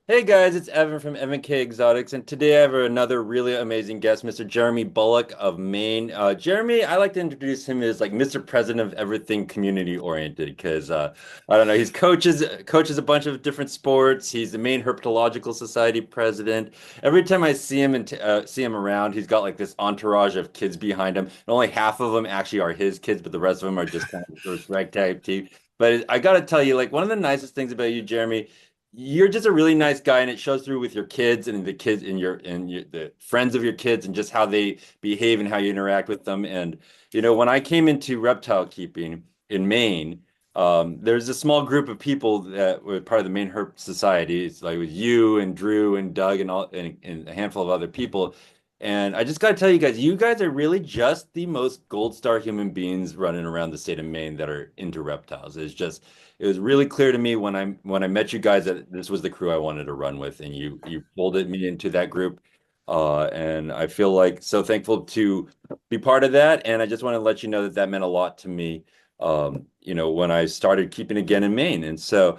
Hey guys, it's Evan from Evan K Exotics, and today I have another really amazing guest, Mr. Jeremy Bullock of Maine. Jeremy, I like to introduce him as like Mr. President of everything community oriented because I don't know, he's coaches a bunch of different sports. He's the Maine Herpetological Society president. Every time I see him and see him around, he's got like this entourage of kids behind him, and only half of them actually are his kids, but the rest of them are just kind of those ragtag team. But I gotta tell you, like one of the nicest things about you, Jeremy. You're just a really nice guy, and it shows through with your kids and the kids and the friends of your kids and just how they behave and how you interact with them. And when I came into reptile keeping in Maine, there's a small group of people that were part of the Maine Herp Society. It's like with you and Drew and Doug and a handful of other people. And I just got to tell you guys are really just the most gold star human beings running around the state of Maine that are into reptiles. It was really clear to me when I met you guys that this was the crew I wanted to run with, and you folded me into that group. And I feel like so thankful to be part of that. And I just want to let you know that that meant a lot to me, when I started keeping again in Maine. And so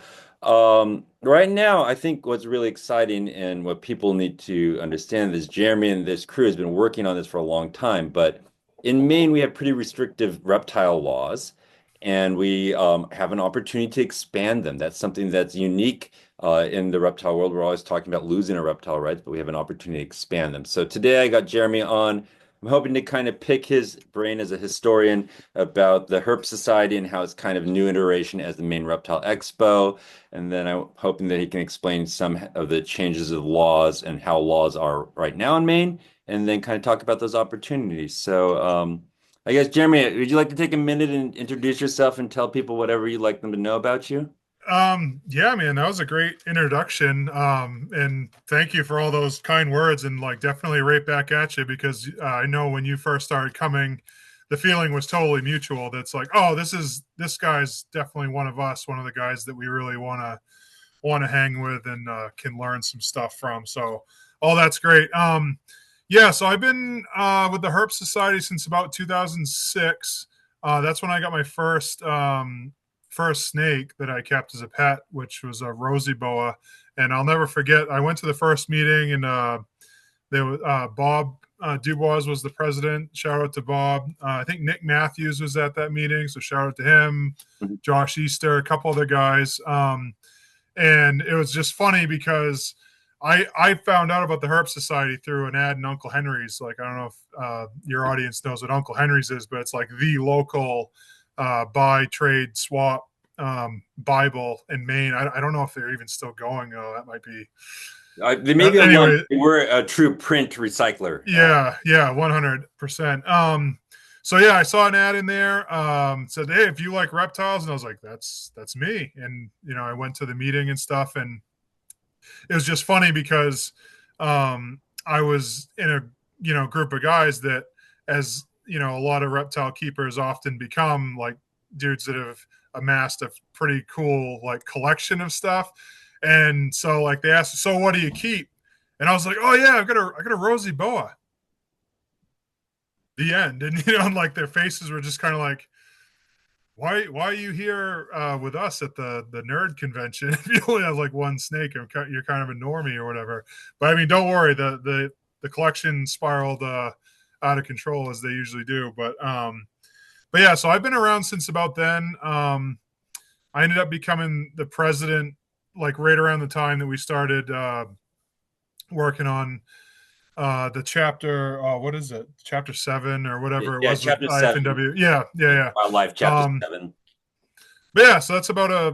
right now, I think what's really exciting and what people need to understand is Jeremy and this crew has been working on this for a long time, but in Maine, we have pretty restrictive reptile laws and we have an opportunity to expand them. That's something that's unique in the reptile world. We're always talking about losing our reptile rights, but we have an opportunity to expand them. So today I got Jeremy on. I'm hoping to kind of pick his brain as a historian about the Herp Society and how it's kind of new iteration as the Maine Reptile Expo. And then I'm hoping that he can explain some of the changes of laws and how laws are right now in Maine, and then kind of talk about those opportunities. So, I guess, Jeremy, would you like to take a minute and introduce yourself and tell people whatever you'd like them to know about you? Yeah, man, that was a great introduction. And thank you for all those kind words and like definitely right back at you because I know when you first started coming, the feeling was totally mutual. That's like, oh, this guy's definitely one of us, one of the guys that we really want to hang with and can learn some stuff from. So all that's great. Yeah, so I've been with the Herp Society since about 2006. That's when I got my first snake that I kept as a pet, which was a rosy boa. And I'll never forget. I went to the first meeting, and Bob Dubois was the president. Shout out to Bob. I think Nick Matthews was at that meeting, so shout out to him. Josh Easter, a couple other guys. And it was just funny because I found out about the Herp Society through an ad in Uncle Henry's. Like I don't know if your audience knows what Uncle Henry's is, but it's like the local buy, trade, swap Bible in Maine. I don't know if they're even still going. Oh, that might be. They maybe at one Anyway, point were a true print recycler. yeah, 100%. So yeah, I saw an ad in there. Said, hey, if you like reptiles, and I was like, that's me. And I went to the meeting and stuff, and it was just funny because I was in a group of guys that, as a lot of reptile keepers often become, like dudes that have amassed a pretty cool like collection of stuff. And so like they asked, so what do you keep? And I was like, oh yeah, I got a rosy boa. The end. And like their faces were just kind of like, why are you here with us at the nerd convention if you only have like one snake and you're kind of a normie or whatever? But I mean, don't worry, the collection spiraled out of control as they usually do. But yeah, so I've been around since about then. I ended up becoming the president like right around the time that we started working on the chapter. What is it? Chapter 7 or whatever it Yeah, was with chapter 7, IF&W. Yeah. wildlife, chapter 7. But yeah, so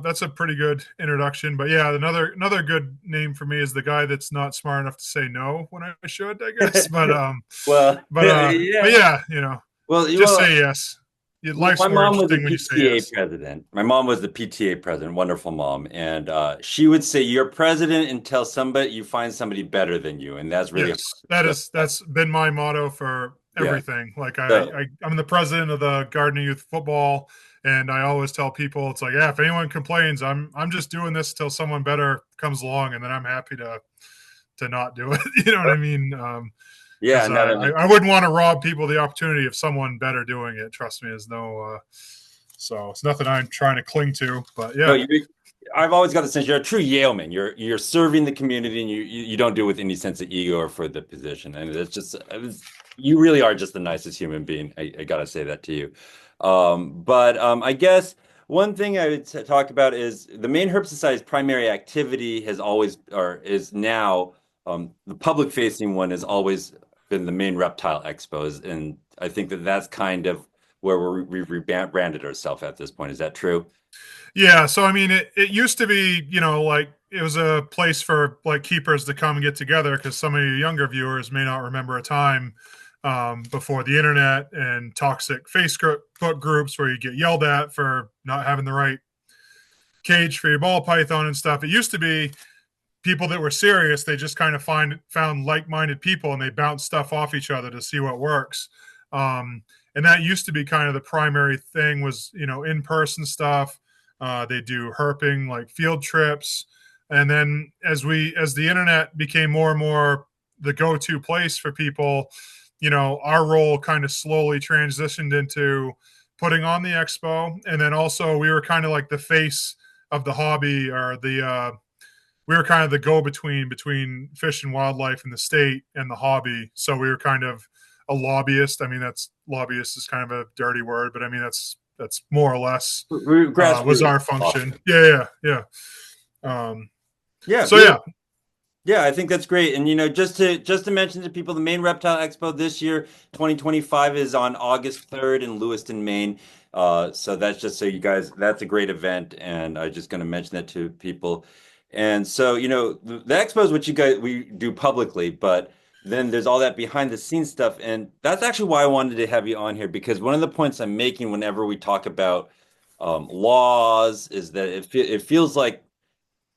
that's a pretty good introduction. But yeah, another good name for me is the guy that's not smart enough to say no when I should, I guess. Well, But yeah. yeah, just Well, say yes. Life's my more mom was a interesting when you say PTA yes. president. My mom was the PTA president, wonderful mom, and she would say, "You're president until somebody you find somebody better than you," and that's really Yes, that's been my motto for yeah. everything. Like So I'm the president of the Gardening Youth Football, and I always tell people it's like, yeah, if anyone complains, I'm just doing this till someone better comes along, and then I'm happy to not do it. You know what I mean? yeah, Because no, that makes I wouldn't want to rob people the opportunity of someone better doing it. Trust me, there's no. So it's nothing I'm trying to cling to, but no, yeah, I've always got the sense you're a true Yaleman. You're serving the community, and you don't do it with any sense of ego or for the position. And you really are just the nicest human being. I gotta say that to you. But I guess one thing I would talk about is the Maine Herp Society's primary activity has always, or is now, the public facing one has always been the Maine Reptile Expos, and I think that that's kind of where we've rebranded ourselves at this point. Is that true? Yeah, so I mean, it used to be, like it was a place for like keepers to come and get together because some of your younger viewers may not remember a time before the internet and toxic Facebook groups where you get yelled at for not having the right cage for your ball python and stuff. It used to be people that were serious. They just kind of found like-minded people and they bounce stuff off each other to see what works. And that used to be kind of the primary thing was, in-person stuff. They do herping, like field trips. And then as the internet became more and more the go-to place for people, our role kind of slowly transitioned into putting on the expo. And then also we were kind of like the face of the hobby, or we were kind of the go-between fish and wildlife in the state and the hobby. So we were kind of a lobbyist. I mean, that's lobbyist is kind of a dirty word, but I mean, that's more or less was Grassroots. our function. Awesome. Yeah. Yeah, So beautiful. yeah, Yeah, I think that's great. And just to mention to people, the Maine Reptile Expo this year, 2025, is on August 3rd in Lewiston, Maine. So that's just so you guys, that's a great event, and I'm just going to mention that to people. And so, the expo is what you guys we do publicly, but then there's all that behind the scenes stuff, and that's actually why I wanted to have you on here because one of the points I'm making whenever we talk about laws is that it feels like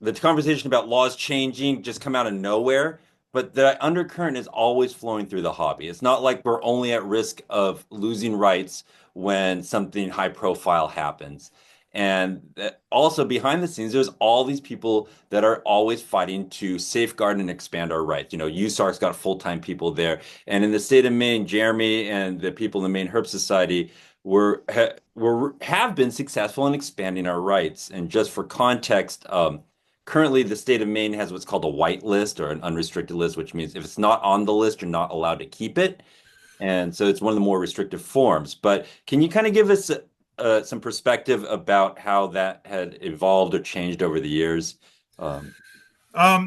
the conversation about laws changing just come out of nowhere, but the undercurrent is always flowing through the hobby. It's not like we're only at risk of losing rights when something high profile happens. And also behind the scenes, there's all these people that are always fighting to safeguard and expand our rights. USARC's got full-time people there. And in the state of Maine, Jeremy and the people in the Maine Herp Society have been successful in expanding our rights. And just for context, currently, the state of Maine has what's called a white list or an unrestricted list, which means if it's not on the list, you're not allowed to keep it. And so it's one of the more restrictive forms. But can you kind of give us some perspective about how that had evolved or changed over the years? Um,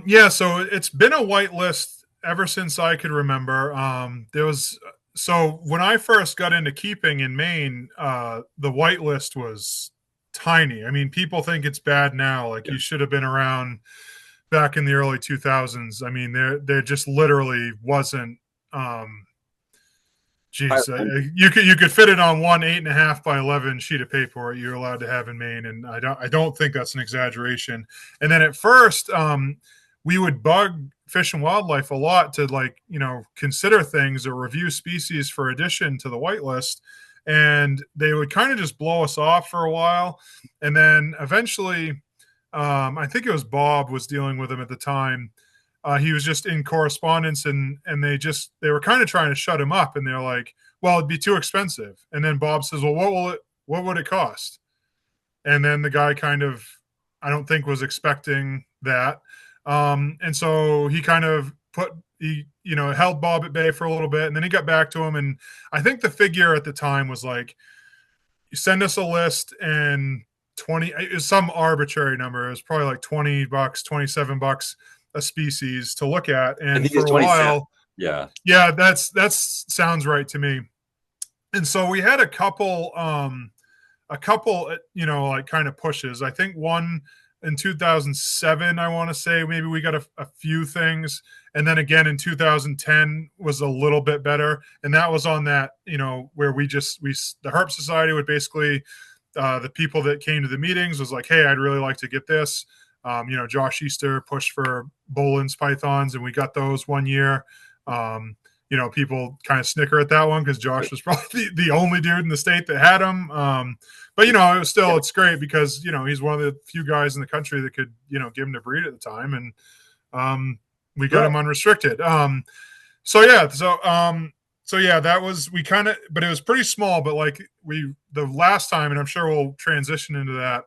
yeah. So it's been a white list ever since I could remember. So when I first got into keeping in Maine, the white list was tiny. I mean, people think it's bad now. Like yeah. you should have been around back in the early 2000s. I mean, there just literally wasn't. Geez, you could fit it on one 8.5 by 11 sheet of paper you're allowed to have in Maine, and I don't think that's an exaggeration. And then at first, we would bug Fish and Wildlife a lot to consider things or review species for addition to the whitelist, and they would kind of just blow us off for a while, and then eventually, I think it was Bob was dealing with him at the time. He was just in correspondence, and they were kind of trying to shut him up, and they're like, well, it'd be too expensive. And then Bob says, well, what would it cost? And then the guy kind of, I don't think, was expecting that. And so he kind of held Bob at bay for a little bit, and then he got back to him. And I think the figure at the time was like, you send us a list, and 20, it was some arbitrary number. It was probably like $20, $27 a species to look at. I And think for it's a 27. while, Yeah. yeah, that sounds right to me. And so we had a couple, like kind of pushes. I think one in 2007, I want to say maybe we got a few things. And then again in 2010 was a little bit better. And that was on that, where the Herp Society would basically, the people that came to the meetings was like, hey, I'd really like to get this. Josh Easter pushed for Boland's pythons, and we got those one year. People kind of snicker at that one because Josh was probably the only dude in the state that had them. But it was still, it's great because, he's one of the few guys in the country that could, give him to breed at the time. And we got him unrestricted. So yeah, that was, but it was pretty small, but like the last time, and I'm sure we'll transition into that.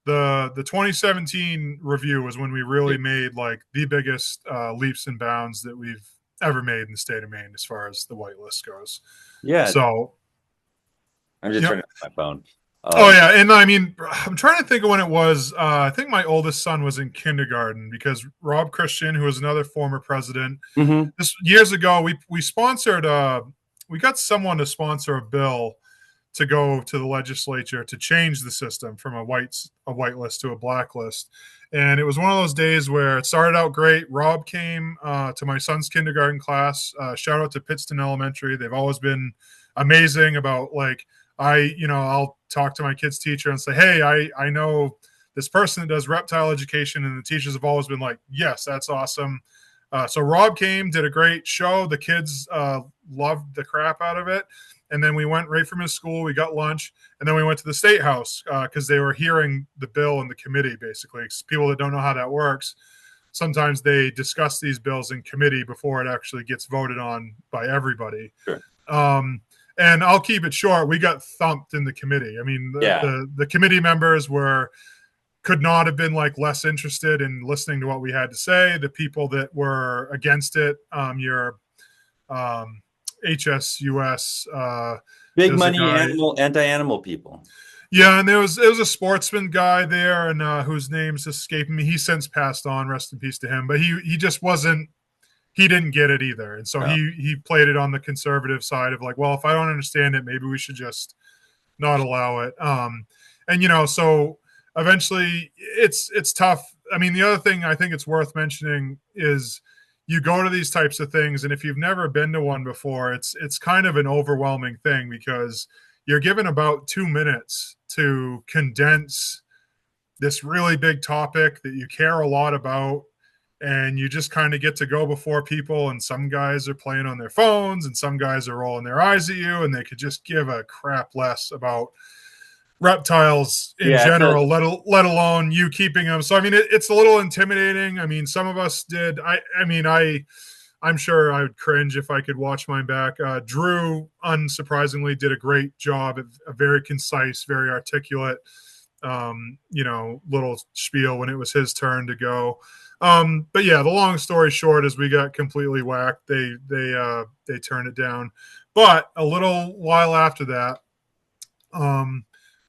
the 2017 review was when we really Yeah. made like the biggest leaps and bounds that we've ever made in the state of Maine as far as the whitelist goes. Yeah, So, I'm just yeah. turning off my phone. Oh yeah, and I mean, I'm trying to think of when it was. I think my oldest son was in kindergarten because Rob Christian, who was another former president, Mhm. this years ago, we sponsored. We got someone to sponsor a bill to go to the legislature to change the system from a white list to a black list. And it was one of those days where it started out great. Rob came to my son's kindergarten class. Shout out to Pittston Elementary. They've always been amazing about like I'll talk to my kid's teacher and say, hey, I know this person that does reptile education, and the teachers have always been like, yes, that's awesome. So Rob came, did a great show. The kids loved the crap out of it. And then we went right from his school. We got lunch, and then we went to the state house because they were hearing the bill in the committee. Basically, people that don't know how that works, sometimes they discuss these bills in committee before it actually gets voted on by everybody. Sure. Um, and I'll keep it short. We got thumped in the committee. I mean, Yeah. the committee members could not have been like less interested in listening to what we had to say. The people that were against it, your HSUS. Big There's a money guy. animal, anti-animal people. Yeah, and there was a sportsman guy there, and whose name's escaping me. He's since passed on. Rest in peace to him. But he just wasn't. He didn't get it either, and so No. he played it on the conservative side of like, well, if I don't understand it, maybe we should just not allow it. And so eventually, it's tough. I mean, the other thing I think it's worth mentioning is you go to these types of things, and if you've never been to one before, it's kind of an overwhelming thing because you're given about 2 minutes to condense this really big topic that you care a lot about, and you just kind of get to go before people, and some guys are playing on their phones and some guys are rolling their eyes at you, and they could just give a crap less about reptiles in Yeah, general, let alone you keeping them. So I mean, it's a little intimidating. I mean, some of us did. I'm sure I would cringe if I could watch mine back. Drew, unsurprisingly, did a great job. A very concise, very articulate, little spiel when it was his turn to go. But yeah, the long story short is we got completely whacked. They turned it down. But a little while after that,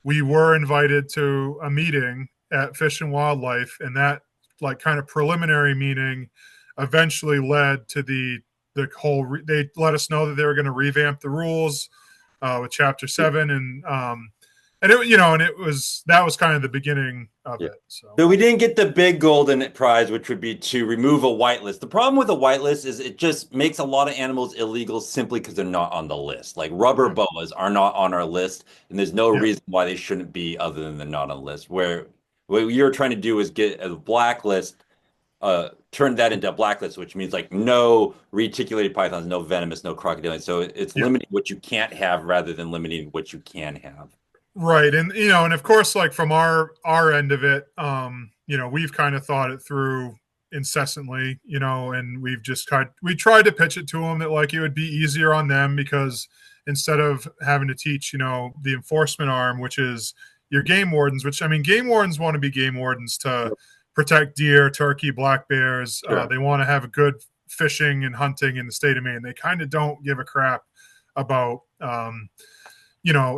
we were invited to a meeting at Fish and Wildlife, and that like kind of preliminary meeting eventually led to the whole. They let us know that they were going to revamp the rules with Chapter 7, and it was that was kind of the beginning of yeah. it. So So we didn't get the big golden prize, which would be to remove a whitelist. The problem with a whitelist is it just makes a lot of animals illegal simply because they're not on the list. Like rubber yeah, boas are not on our list, and there's no yeah, reason why they shouldn't be other than they're not on the list. Where what you're trying to do is get a blacklist, turn that into a blacklist, which means like no reticulated pythons, no venomous, no crocodilians. So it's yeah. limiting what you can't have rather than limiting what you can have. Right. And and of course, like from our end of it, we've kind of thought it through incessantly, and we tried to pitch it to them that like it would be easier on them because instead of having to teach, the enforcement arm, which is your game wardens, which I mean, game wardens want to be game wardens to protect deer, turkey, black bears. Sure. They want to have a good fishing and hunting in the state of Maine. They kind of don't give a crap about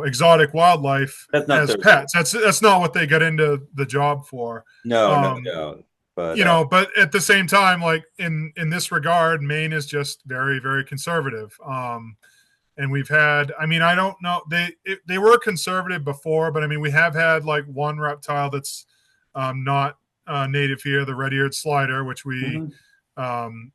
exotic wildlife That's not as their role. pets. That's not what they got into the job for. No, no, Um, no. But but at the same time, like in this regard, Maine is just very, very conservative. And we've had, I mean, I don't know, they were conservative before, but I mean, we have had like one reptile that's not native here, the red-eared slider, which mhm. um,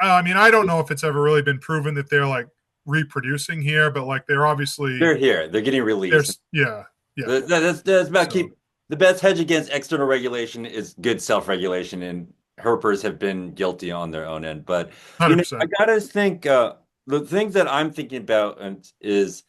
I mean, I don't know if it's ever really been proven that they're like reproducing here, but like they're obviously They're here. They're getting released. there's yeah, yeah. That's about So keep the best hedge against external regulation is good self-regulation, and herpers have been guilty on their own end. But hundred I percent. gotta think the things that I'm thinking about is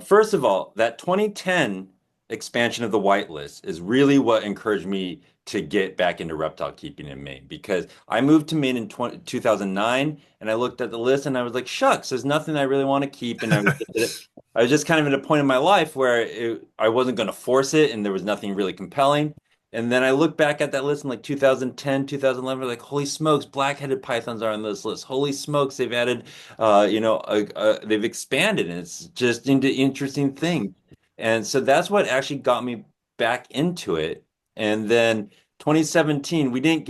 first of all, that 2010 expansion of the whitelist is really what encouraged me to get back into reptile keeping in Maine because I moved to Maine in 2009 and I looked at the list and I was like, shucks, there's nothing I really want to keep. And I was just kind of at a point in my life where I wasn't going to force it and there was nothing really compelling. And then I look back at that list in like 2010, 2011, like, holy smokes, black-headed pythons are on this list. Holy smokes, they've added, they've expanded and it's just into interesting thing. And so that's what actually got me back into it. And then 2017, we didn't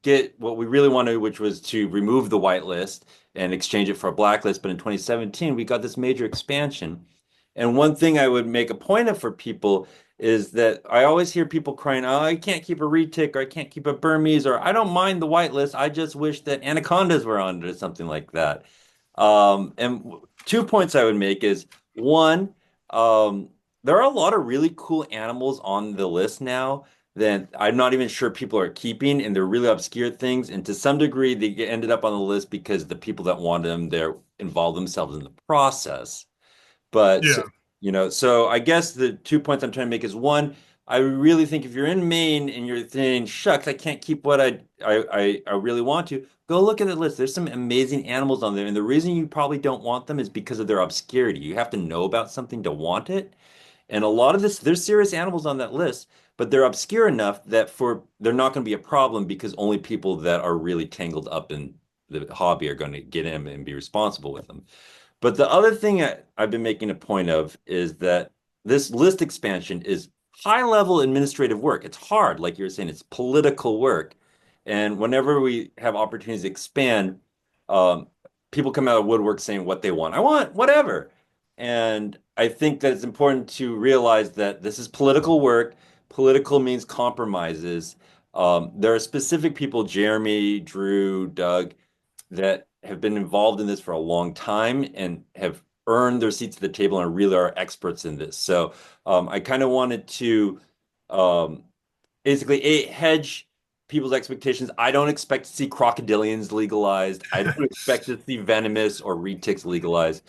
get what we really wanted, which was to remove the whitelist and exchange it for a blacklist. But in 2017, we got this major expansion. And one thing I would make a point of for people is that I always hear people crying, "Oh, I can't keep a retic, or I can't keep a Burmese, or I don't mind the whitelist. I just wish that anacondas were on it or something like that." And 2 points I would make is one, there are a lot of really cool animals on the list now that I'm not even sure people are keeping, and they're really obscure things. And to some degree, ended up on the list because the people that wanted them there involved themselves in the process. But so, Yeah. so I guess the 2 points I'm trying to make is one, I really think if you're in Maine and you're thinking, shucks, I can't keep what I really want to, go look at the list. There's some amazing animals on there. And the reason you probably don't want them is because of their obscurity. You have to know about something to want it. And a lot of this, there's serious animals on that list, but they're obscure enough that they're not going to be a problem because only people that are really tangled up in the hobby are going to get in and be responsible with them. But the other thing I've been making a point of is that this list expansion is high level administrative work. It's hard, like you were saying, it's political work. And whenever we have opportunities to expand, um, people come out of woodwork saying what they want. I want whatever. And I think that it's important to realize that this is political work. Political means compromises. There are specific people, Jeremy, Drew, Doug, that have been involved in this for a long time and have earned their seats at the table and really are experts in this. So I kind of wanted to um, basically hedge people's expectations. I don't expect to see crocodilians legalized. I don't expect to see venomous or retics legalized.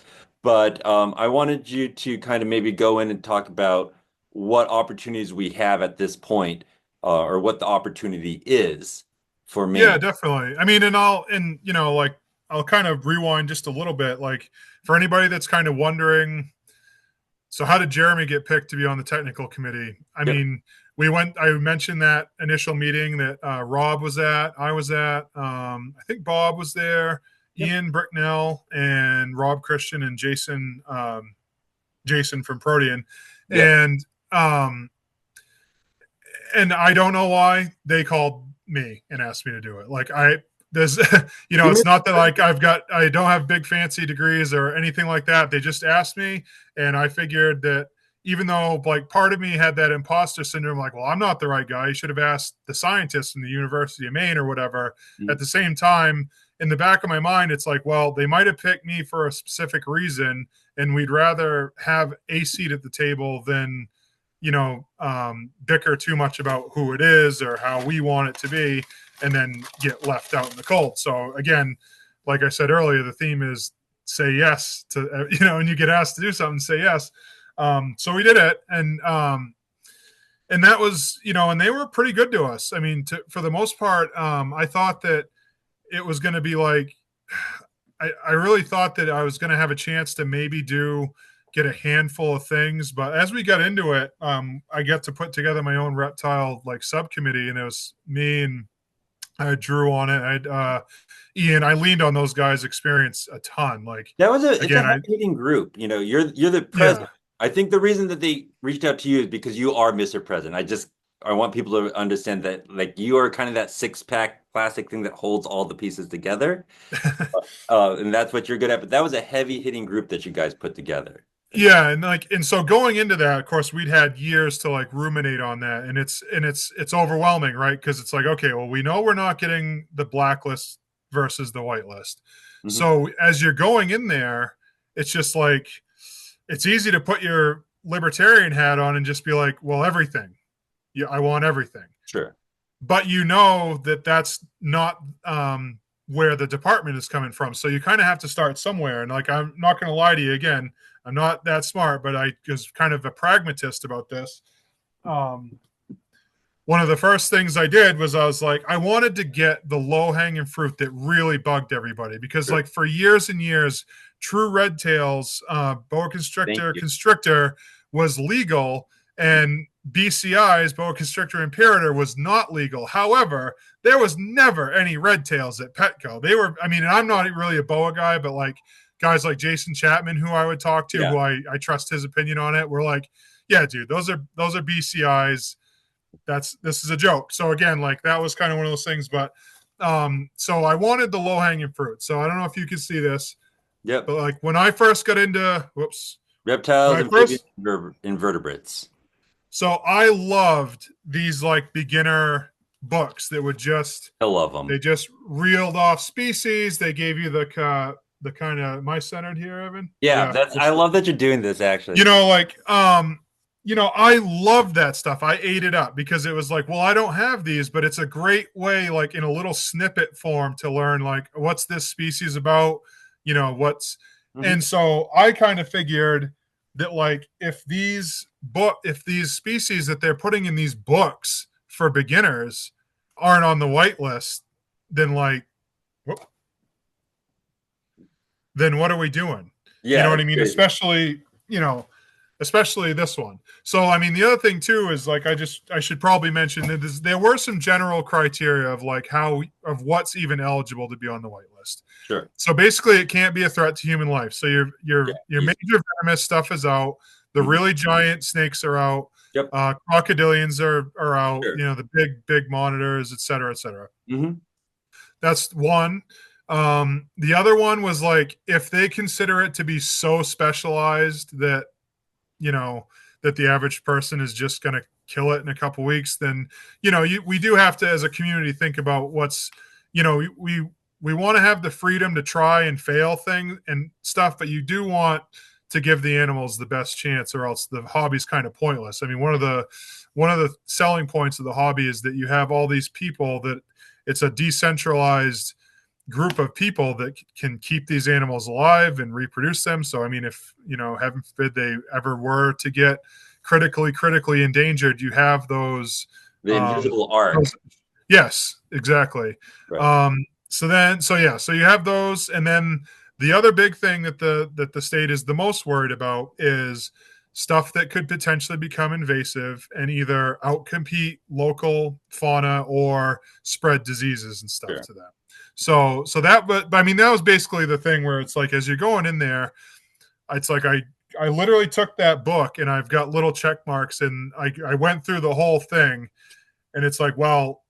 But I wanted you to kind of maybe go in and talk about what opportunities we have at this point, or what the opportunity is for Yeah, Maine. definitely. I mean, and like I'll kind of rewind just a little bit. Like for anybody that's kind of wondering, so how did Jeremy get picked to be on the technical committee? I Yep. mean, I mentioned that initial meeting that Rob was at, I was at, I think Bob was there, Yep. Ian Bricknell, and Rob Christian and Jason from Protean. Yep. And, um, and I don't know why they called me and asked me to do it. Like there's, You it's missed not that like I don't have big fancy degrees or anything like that. They just asked me, and I figured that even though like part of me had that imposter syndrome, like, well, I'm not the right guy. You should have asked the scientists in the University of Maine or whatever. At the same time, in the back of my mind, it's like, well, they might have picked me for a specific reason, and we'd rather have a seat at the table than bicker too much about who it is or how we want it to be and then get left out in the cold. So again, like I said earlier, the theme is say yes to, and you get asked to do something, say yes. So we did it. And that was, and they were pretty good to us. I mean, for the most part, I thought that it was going to be like, I really thought that I was going to have a chance to maybe get a handful of things. But as we got into it, I got to put together my own reptile like subcommittee, and it was me and I had Drew on it. I had Ian. I leaned on those guys' experience a ton. Like It's a again, hard-hitting group. You're the yeah, president. I think the reason that they reached out to you is because you are Mr. President. I want people to understand that like you are kind of that six-pack plastic thing that holds all the pieces together. And that's what you're good at. But that was a heavy-hitting group that you guys put together. yeah, and so going into that, of course, we'd had years to like ruminate on that, and it's overwhelming, right? Because it's like, okay, well, we know we're not getting the blacklist versus the whitelist. Mhm. So as you're going in there, it's just like it's easy to put your libertarian hat on and just be like, well, everything. Yeah, I want everything. Sure. But you know that that's not where the department is coming from. So you kind of have to start somewhere. And like, I'm not going to lie to you again. I'm not that smart, but I was kind of a pragmatist about this. One one of the first things I did was I was like, I wanted to get the low hanging fruit that really bugged everybody because, Sure. like, for years and years, true red tails, boa Thank constrictor, you. constrictor was legal, and BCI's boa constrictor imperator was not legal. However, there was never any red tails at Petco. They were, I mean, I'm not really a boa guy, but like guys like Jason Chapman, who I would talk to, Yeah. who I trust his opinion on it, were like, yeah, dude, those are BCI's. This is a joke. So again, like that was kind of one of those things. But so I wanted the low hanging fruit. So I don't know if you can see this, Yep. but like when I first got into when Reptiles, I amphibians, first invertebrates. so I loved these like beginner books that would just I love them. they just reeled off species. They gave you the kind of, am I centered here, Evan? Yeah, Yeah. that's I love that you're doing this actually. You know, like I loved that stuff. I ate it up because it was like, well, I don't have these, but it's a great way, like in a little snippet form, to learn like what's this species about, what's Mhm. and so I kind of figured that like if these species that they're putting in these books for beginners aren't on the white list, then like then what are we doing? You Yeah, know what I that's mean? crazy. Especially this one. So, I mean, the other thing too is like I should probably mention that there were some general criteria of like of what's even eligible to be on the whitelist. Sure. So basically, it can't be a threat to human life. So Yeah, your easy. major venomous stuff is out. The Mhm. really giant snakes are out. Yep. Crocodilians are out. Sure. The big monitors, et cetera, et cetera. Hmm. That's one. The other one was like if they consider it to be so specialized that you know that the average person is just going to kill it in a couple weeks, then we do have to, as a community, think about what's we want to have the freedom to try and fail things and stuff, but you do want to give the animals the best chance, or else the hobby's kind of pointless. I mean, one of the selling points of the hobby is that you have all these people that it's a decentralized group of people that can keep these animals alive and reproduce them. So, I mean, if, heaven forbid they ever were to get critically endangered, you have The um, invisible arc. those yes, exactly. Right. So you have those. And then the other big thing that the state is the most worried about is stuff that could potentially become invasive and either outcompete local fauna or spread diseases and stuff Sure. to them. So that, but I mean, that was basically the thing where it's like, as you're going in there, it's like I literally took that book and I've got little check marks, and I went through the whole thing, and it's like, well,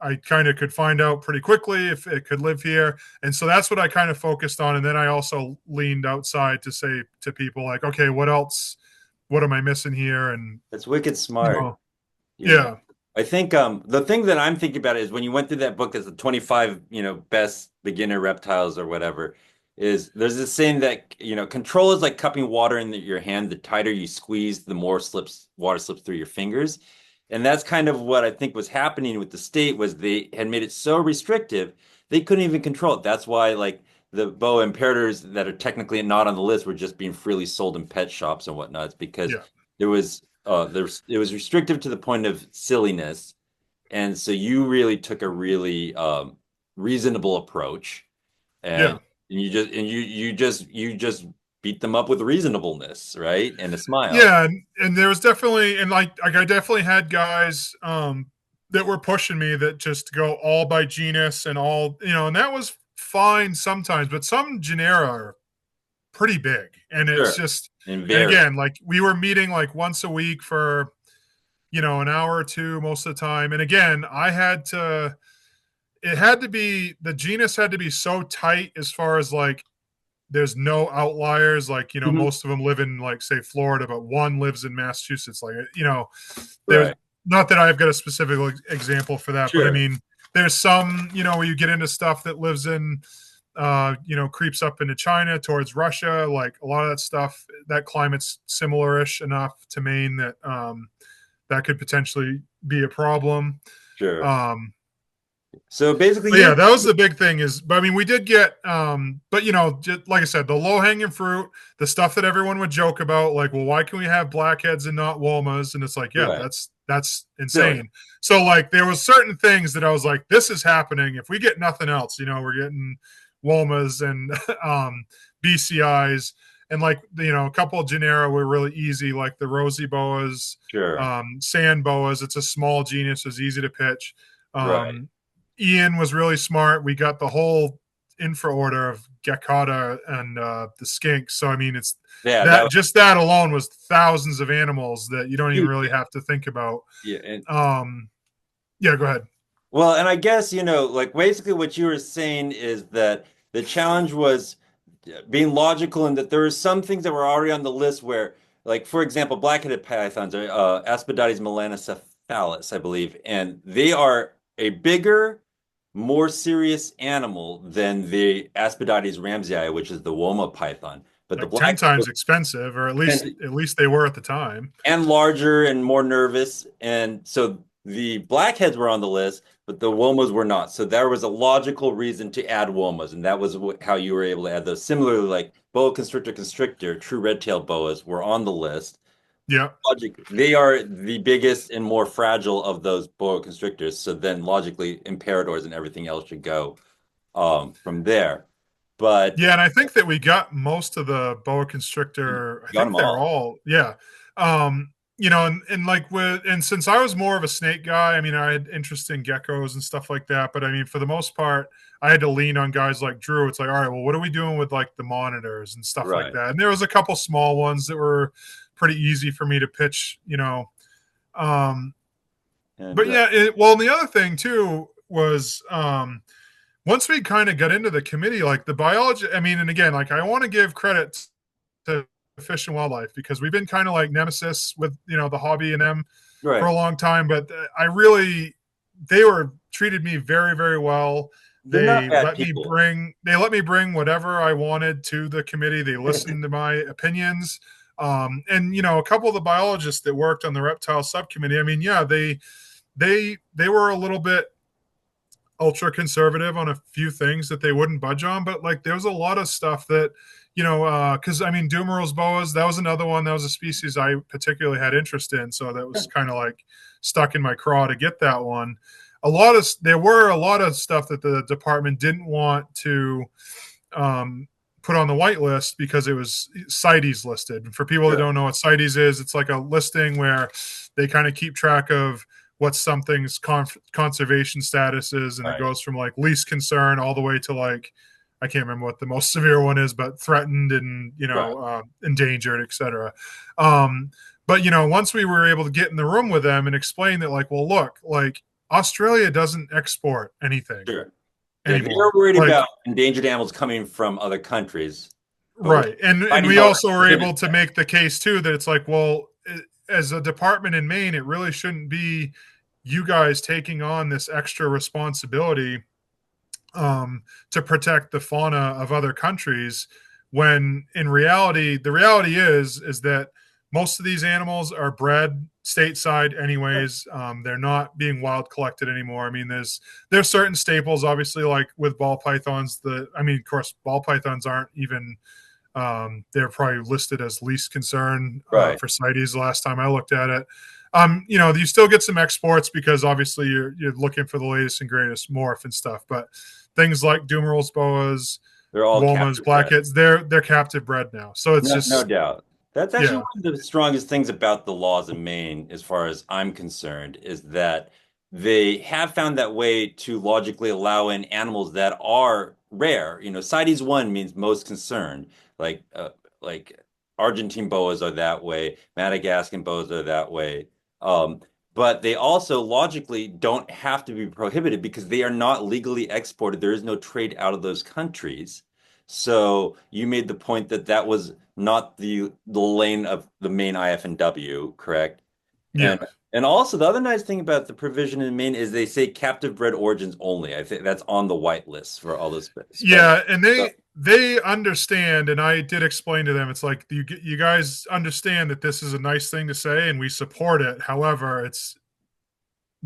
I kind of could find out pretty quickly if it could live here. And so that's what I kind of focused on. And then I also leaned outside to say to people like, okay, what else, what am I missing here? And, That's wicked you smart. know, You know, yeah, I think the thing that I'm thinking about is when you went through that book as the 25, best beginner reptiles or whatever, is there's this saying that, control is like cupping water in your hand. The tighter you squeeze, the more water slips through your fingers. And that's kind of what I think was happening with the state was they had made it so restrictive, they couldn't even control it. That's why like the boa imperators that are technically not on the list were just being freely sold in pet shops and whatnot. It's because yeah, it was restrictive to the point of silliness, and so you really took a really reasonable approach, and yeah. you just beat them up with reasonableness, right, and a smile. Yeah, and there was definitely, and like I definitely had guys that were pushing me that just go all by genus and all, and that was fine sometimes, but some genera are pretty big, and it's Sure, just, and and very again, like we were meeting like once a week for an hour or two most of the time, and again, it had to be, the genus had to be so tight as far as like there's no outliers, like Mhm. most of them live in like say Florida, but one lives in Massachusetts, like there's, Right, not that I've got a specific example for that, but I sure, mean there's some where you get into stuff that lives in creeps up into China towards Russia, like a lot of that stuff, that climate's similar-ish enough to Maine that that could potentially be a problem. sure. um So basically, but yeah, that was the big thing is, but I mean, we did get, but just, like I said, the low hanging fruit, the stuff that everyone would joke about, like, well, why can we have blackheads and not womas? And it's like, yeah, right, That's Silly. insane. So like there was certain things that I was like, this is happening. If we get nothing else, we're getting Womas and BCIs, and like a couple of genera were really easy, like the rosy boas, Sure. sand boas. It's a small genus, it's easy to pitch. Right. Ian was really smart. We got the whole infraorder of geckata and the skinks. So I mean, it's Yeah, that that was just that alone was thousands of animals that you don't even huge. really have to think about. Yeah. And Um, yeah, go ahead. well, and I guess, like basically what you were saying is that the challenge was being logical and that there are some things that were already on the list where, like, for example, black-headed pythons are Asperdates melanocephalus, I believe, and they are a bigger, more serious animal than the Asperdates ramsii, which is the Woma python. But the Like 10 black times expensive, or at least they were at the time. and larger and more nervous. And so the blackheads were on the list, but the womas were not. So there was a logical reason to add womas, and that was how you were able to add those. Similarly, like boa constrictor, constrictor, true red-tailed boas were on the list. Yeah. Logic, they are the biggest and more fragile of those boa constrictors. So then logically, imperators and everything else should go from there. But Yeah, and I think that we got most of the boa constrictor. I got think them they're all. all, yeah. And like and since I was more of a snake guy, I mean, I had interest in geckos and stuff like that. But I mean, for the most part, I had to lean on guys like Drew. It's like, all right, well, what are we doing with like the monitors and stuff like Right. that? And there was a couple small ones that were pretty easy for me to pitch. Um, And but yeah, well, and the other thing too was once we kind of got into the committee, like the biology, I mean, and again, like I want to give credit to Fish and Wildlife because we've been kind of like nemesis with, the hobby and them for a right. long time, but they were treated me very, very well. They're not bad people. They let me bring whatever I wanted to the committee. They listened to my opinions. And a couple of the biologists that worked on the reptile subcommittee, I mean, yeah, they were a little bit ultra conservative on a few things that they wouldn't budge on, but like there was a lot of stuff that because I mean Dumeral's boas, that was another one, that was a species I particularly had interest in, so that was kind of like stuck in my craw to get that one. There were a lot of stuff that the department didn't want to put on the whitelist because it was CITES listed. And for people that Sure. don't know what CITES is, it's like a listing where they kind of keep track of what something's conservation status is, and it Right. goes from like least concern all the way to like I can't remember what the most severe one is, but threatened and Right. endangered, etc. But once we were able to get in the room with them and explain that, like, well, look, like Australia doesn't export anything Sure. Yeah, they're anymore. worried Like, about endangered animals coming from other countries, but we're right. And fighting we about also were able prohibit to that. make the case too that it's like, well, as a department in Maine, it really shouldn't be you guys taking on this extra responsibility to protect the fauna of other countries when in reality the reality is that most of these animals are bred stateside anyways. They're not being wild collected anymore. I mean, there's certain staples obviously, like with ball pythons, I mean, of course ball pythons aren't even they're probably listed as least concern Right. for CITES the last time I looked at it. You still get some exports because obviously you're looking for the latest and greatest morph and stuff, but things like Dumerals, boas, They're all womas, captive bred. blackheads, they're captive bred now. So it's No just doubt. That's actually yeah, one of the strongest things about the laws in Maine, as far as I'm concerned, is that they have found that way to logically allow in animals that are rare. CITES 1 means most concerned. Like Argentine boas are that way, Madagascan boas are that way. Um, but they also logically don't have to be prohibited because they are not legally exported. There is no trade out of those countries. So you made the point that that was not the lane of the main IF&W, correct? yeah, And and also the other nice thing about the provision in Maine is they say captive bred origins only. I think that's on the white list for all those special yeah, and stuff. they understand, and I did explain to them. It's like you guys understand that this is a nice thing to say, and we support it. However, it's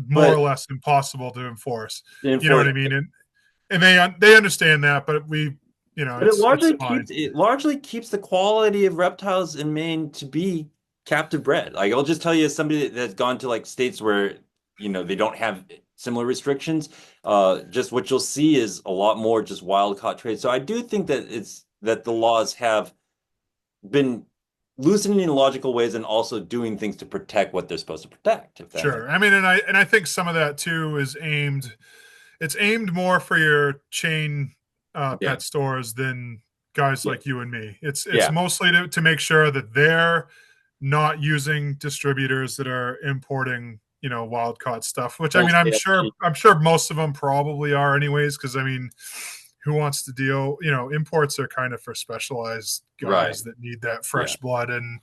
more or But less impossible to enforce. You know what enforce, I mean? And they understand that, but but it it's largely fine. keeps the quality of reptiles in Maine to be captive bred. Like I'll just tell you, as somebody that's gone to like states where they don't have similar restrictions, just what you'll see is a lot more just wild caught trade. So I do think that it's that the laws have been loosening in logical ways and also doing things to protect what they're supposed to protect, if that makes Sure. I mean, and I think some of that too is aimed. It's aimed more for your chain yeah. pet stores than guys Yeah. like you and me. It's Yeah. mostly to make sure that they're not using distributors that are importing, wild caught stuff. Which I mean, I'm Wholesale sure cheap. I'm sure most of them probably are anyways. Because I mean, who wants to deal? Imports are kind of for specialized Right. guys that need that Yeah. fresh blood, and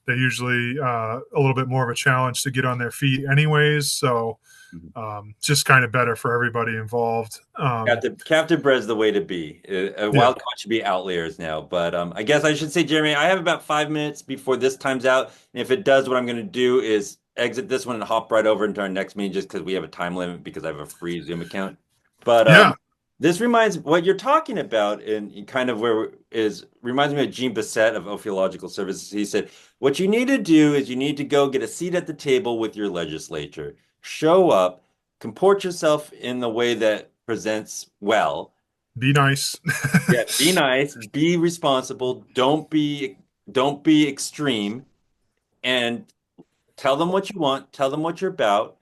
they're usually a little bit more of a challenge to get on their feet, anyways. So Mhm. just kind of better for everybody involved. Captive bred's the way to be. Yeah. Wild caught should be outliers now. But I guess I should say, Jeremy, I have about 5 minutes before this time's out. And if it does, what I'm going to do is exit this one and hop right over into our next meeting just because we have a time limit because I have a free Zoom account. But Yeah. this reminds what you're talking about and kind of where is reminds me of Gene Bissett of Ophiological Services. He said, what you need to do is you need to go get a seat at the table with your legislature, show up, comport yourself in the way that presents well. Be nice. Yeah, be nice, be responsible, don't be extreme, and tell them what you want, tell them what you're about,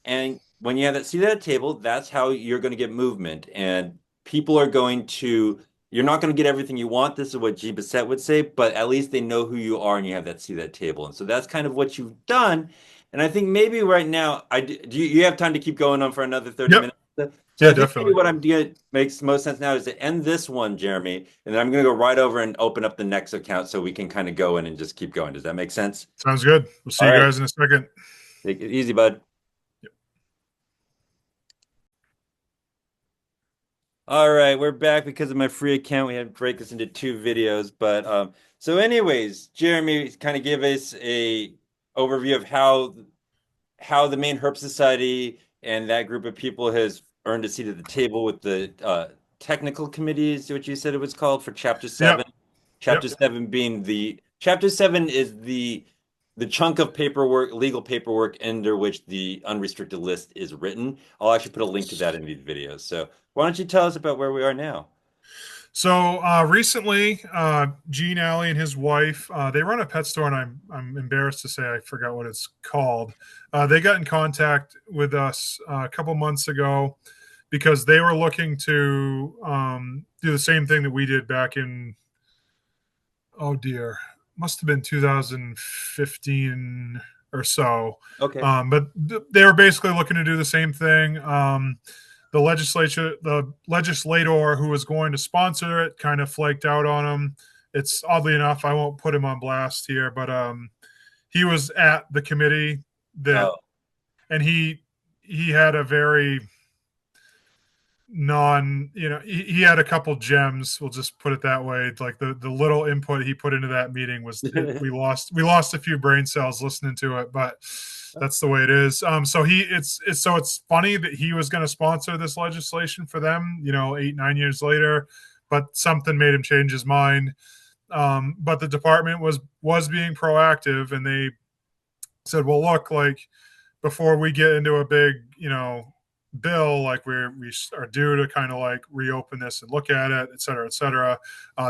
and when you have that seat at that table, that's how you're going to get movement. And people are going to, you're not going to get everything you want. This is what G. Bissett would say, but at least they know who you are and you have that seat at that table. And so that's kind of what you've done. And I think maybe right now, do you have time to keep going on for another 30 Yep. minutes? So Yeah, I think maybe definitely. what I'm doing makes most sense now is to end this one, Jeremy, and then I'm going to go right over and open up the next account so we can kind of go in and just keep going. Does that make sense? Sounds good. We'll see All you right. guys in a second. Take it easy, bud. All right, we're back because of my free account. We had to break this into two videos, but so anyways, Jeremy kind of gave us a overview of how the Maine Herp Society and that group of people has earned a seat at the table with the technical committees, what you said it was called for Chapter Yep. 7. Yep. Chapter 7 is the chunk of paperwork, legal paperwork under which the unrestricted list is written. I'll actually put a link to that in these videos. So why don't you tell us about where we are now? So recently, Gene Alley and his wife, they run a pet store, and I'm embarrassed to say I forgot what it's called. They got in contact with us a couple months ago because they were looking to do the same thing that we did back in, oh dear, must have been 2015 or so. Okay. But they were basically looking to do the same thing. The legislator who was going to sponsor it kind of flaked out on him. It's oddly enough, I won't put him on blast here, but he was at the committee that, Oh. and he had a very he had a couple gems, we'll just put it that way. Like the little input he put into that meeting was we lost a few brain cells listening to it, but that's the way it is. So it's funny that he was going to sponsor this legislation for them, 8-9 years later, but something made him change his mind. But the department was being proactive, and they said, well, look, like, before we get into a big, bill, like we are due to kind of like reopen this and look at it, et cetera, et cetera.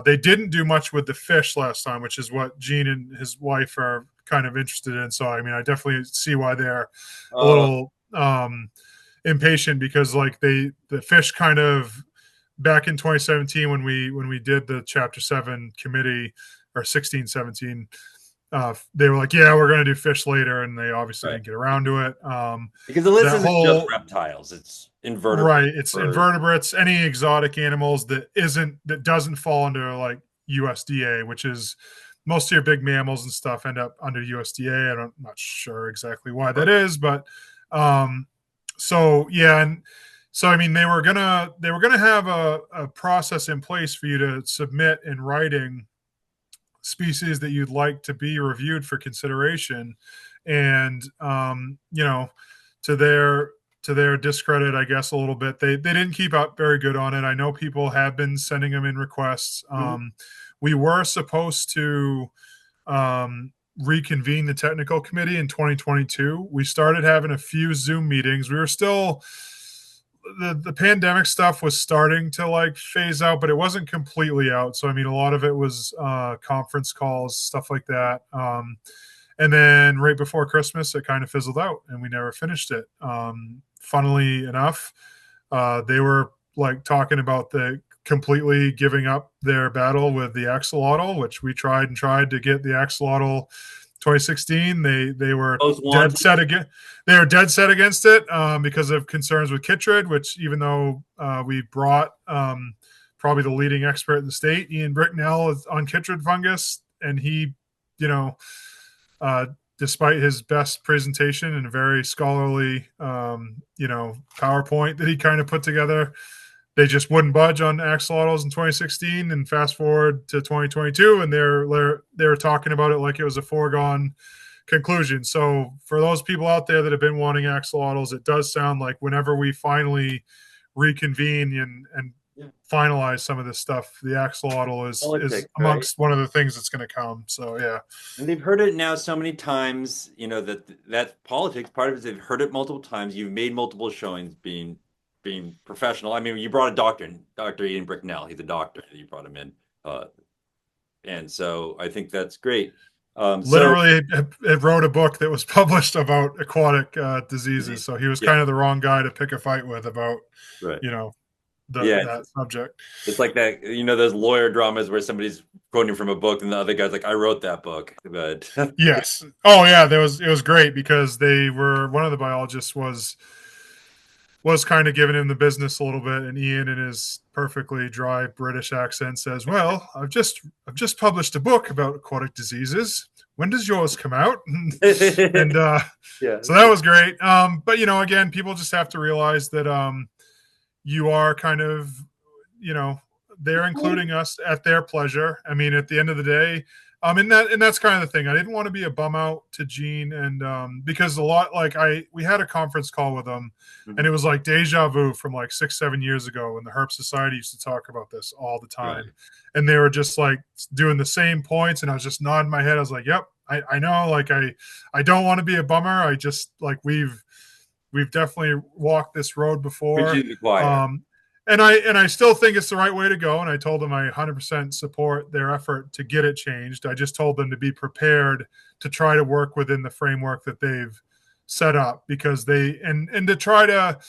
They didn't do much with the fish last time, which is what Gene and his wife are kind of interested in. So, I mean, I definitely see why they're a Oh. little impatient, because like the fish kind of, back in 2017 when we did the Chapter 7 committee, or 16-17, they were like, yeah, we're going to do fish later, and they obviously Right. didn't get around to it. Because the list That isn't just whole reptiles, it's invertebrates, Right, it's birds. invertebrates, any exotic animals that doesn't fall under like USDA, which is most of your big mammals and stuff end up under USDA. I'm not sure exactly why that Right. is, but um, so yeah, and so I mean they were gonna have a process in place for you to submit in writing species that you'd like to be reviewed for consideration, and to their discredit, I guess, a little bit, they didn't keep up very good on it. I know people have been sending them in requests. Mhm. We were supposed to reconvened the technical committee in 2022. We started having a few Zoom meetings. We were still the pandemic stuff was starting to like phase out, but it wasn't completely out. So I mean, a lot of it was conference calls, stuff like that. And then right before Christmas, it kind of fizzled out, and we never finished it. Funnily enough, they were like talking about the completely giving up their battle with the axolotl, which we tried and tried to get the axolotl 2016. They were Most dead wanted. set again. They were dead set against it because of concerns with chytrid, which even though we brought probably the leading expert in the state, Ian Bricknell, is on chytrid fungus, and he, you know, uh, despite his best presentation and a very scholarly, PowerPoint that he kind of put together, they just wouldn't budge on axolotls in 2016. And fast forward to 2022, and they're talking about it like it was a foregone conclusion. So for those people out there that have been wanting axolotls, it does sound like whenever we finally reconvene and Yeah. finalize some of this stuff, the axolotl is Politics, right? amongst one of the things that's going to come. So yeah. And they've heard it now so many times, that that's politics. Part of it is they've heard it multiple times. You've made multiple showings being professional. I mean, you brought a doctor in, Dr. Ian Bricknell. He's a doctor. You brought him in. Uh, and so I think that's great. So Literally it wrote a book that was published about aquatic diseases. So he was yeah, kind of the wrong guy to pick a fight with about, right. you know, Yeah, that subject. it's like that, those lawyer dramas where somebody's quoting from a book and the other guy's like, I wrote that book. But Yes. Oh yeah, it was great because they were one of the biologists was kind of giving him the business a little bit, and Ian in his perfectly dry British accent says, "Well, I've just published a book about aquatic diseases. When does yours come out?" and yeah, so that was great. But again, people just have to realize that you are kind of, you know, they're including us at their pleasure. I mean, at the end of the day, and that's kind of the thing. I didn't want to be a bum out to Gene, and because a lot like we had a conference call with them, and mhm, it was like deja vu from like 6-7 years ago when the Herp Society used to talk about this all the right. time, and they were just like doing the same points, and I was just nodding my head. I was like, "Yep, I know." Like I don't want to be a bummer. I just like we've definitely walked this road before. Preaching to the choir. Um, and I still think it's the right way to go. And I told them I 100% support their effort to get it changed. I just told them to be prepared to try to work within the framework that they've set up because and to try to.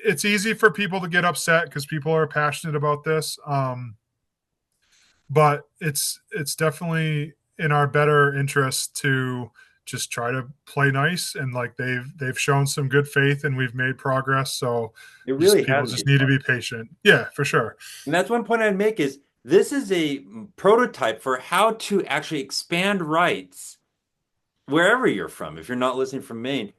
It's easy for people to get upset because people are passionate about this, but it's definitely in our better interest to just try to play nice, and like they've shown some good faith and we've made progress. So It just really people has just made need to progress. be patient. Yeah, for sure. And that's one point I'd make is this is a prototype for how to actually expand rights wherever you're from, if you're not listening from Maine.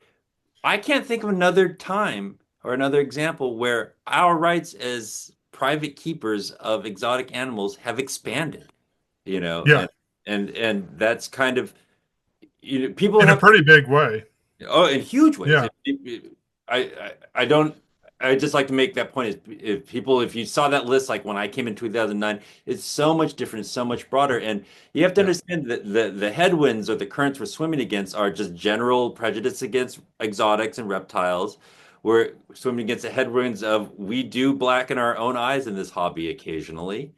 I can't think of another time or another example where our rights as private keepers of exotic animals have expanded, Yeah, and that's kind of, people in a have. pretty big way. Oh, in huge ways. Yeah, I don't. I just like to make that point. Is if you saw that list, like when I came in 2009, it's so much different, so much broader, and you have to yeah, understand that the headwinds or the currents we're swimming against are just general prejudice against exotics and reptiles. We're swimming against the headwinds of we do blacken our own eyes in this hobby occasionally.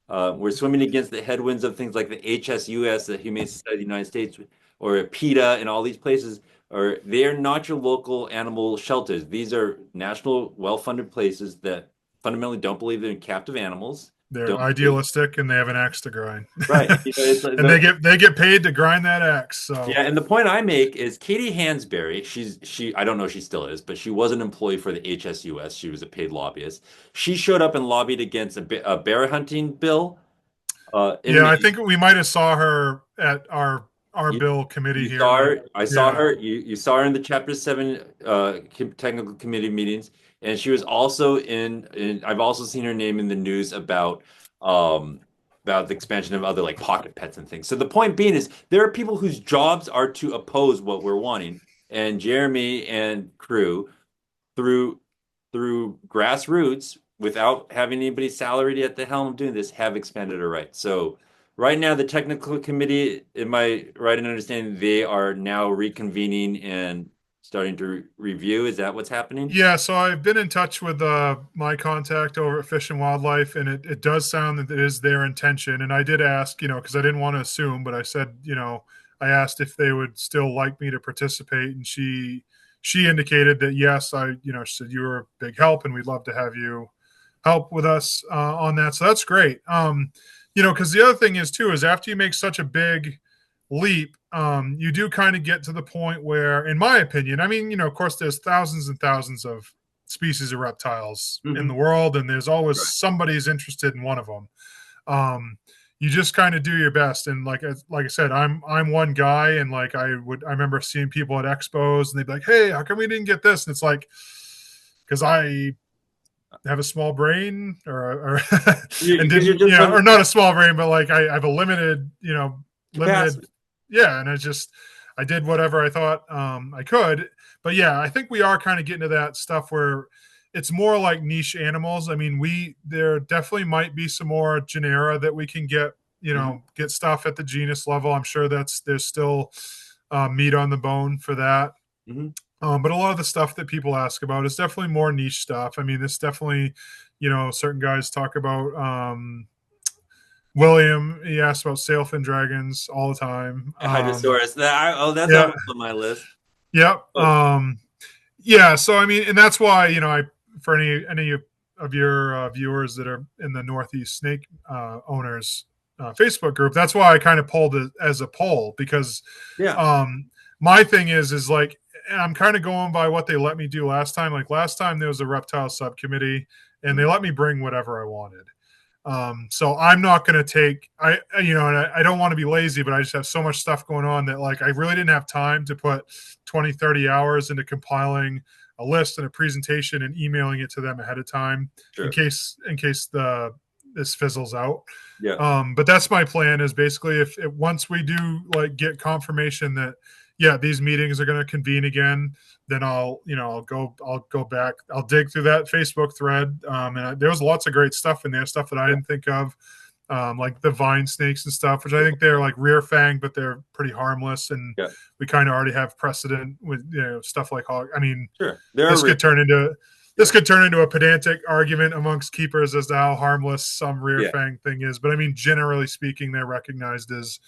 We're swimming against the headwinds of things like the HSUS, the Humane Society of the United States, or PETA, and all these places or they are not your local animal shelters. These are national, well-funded places that fundamentally don't believe in captive animals. they're Don't believe, idealistic and they have an axe to grind, right? It's like and they get paid to grind that axe. So yeah. And the point I make is Katie Hansberry. She I don't know if she still is, but she was an employee for the HSUS. She was a paid lobbyist. She showed up and lobbied against a bear hunting bill in yeah, I Maine. think we might have saw her at our You, bill committee you here. saw Like, her. I saw yeah, her. You saw her in the Chapter 7 technical committee meetings, and she was also in. I've also seen her name in the news um, about the expansion of other like pocket pets and things. So the point being is there are people whose jobs are to oppose what we're wanting, and Jeremy and crew through through grassroots without having anybody salaried at the helm doing this have expanded our rights. So right now the technical committee, am I right in understanding they are now reconvening and starting to review? Is that what's happening? Yeah, so I've been in touch with my contact over at Fish and Wildlife, and it does sound that it is their intention. And I did ask, because I didn't want to assume, but I said, I asked if they would still like me to participate, and she indicated that yes. She said you were a big help, and we'd love to have you help with us on that. So that's great. Because the other thing is too is after you make such a big leap, you do kind of get to the point where, in my opinion, I mean, of course, there's thousands and thousands of species of reptiles in the Hmm. world, and there's always Right. somebody's interested in one of them. Um, you just kind of do your best, and like I said, I'm one guy, and I remember seeing people at expos, and they'd be like, "Hey, how come we didn't get this?" And it's like, because I have a small brain or and Because you're didn't just or limited not a small brain, but like I have a limited, capacity. yeah, and I did whatever I thought I could. But yeah, I think we are kind of getting to that stuff where it's more like niche animals. I mean, there definitely might be some more genera that we can Hmm. get stuff at the genus level. I'm sure there's still meat on the bone for that. Hmm. But a lot of the stuff that people ask about is definitely more niche stuff. I mean, this definitely, certain guys talk about William. He asks about sailfin dragons all the time. Hydrosaurus. That's Yeah, almost on my list. yep. But Yeah. So I mean, and that's why I for any of your viewers that are in the Northeast Snake owners Facebook group, that's why I kind of pulled it as a poll because yeah. um, my thing is like, and I'm kind of going by what they let me do last time. Like last time there was a reptile subcommittee, and they Mhm. let me bring whatever I wanted. So I'm not going to take and I don't want to be lazy, but I just have so much stuff going on that like I really didn't have time to put 20, 30 hours into compiling a list and a presentation and emailing it to them ahead of time in Sure. case the this fizzles out. Yeah. But that's my plan is basically if once we do like get confirmation that yeah these meetings are going to convene again, then I'll go back, I'll dig through that Facebook thread, and there was lots of great stuff in there, stuff that I Yeah. didn't think of, like the vine snakes and stuff, which I think they're like rear fang, but they're pretty harmless, and Yeah. we kind of already have precedent with stuff like hog. I mean, Sure. There are this risks. could turn into Yeah. a pedantic argument amongst keepers as to how harmless some rear Yeah. fang thing is, but I mean, generally speaking, they're recognized as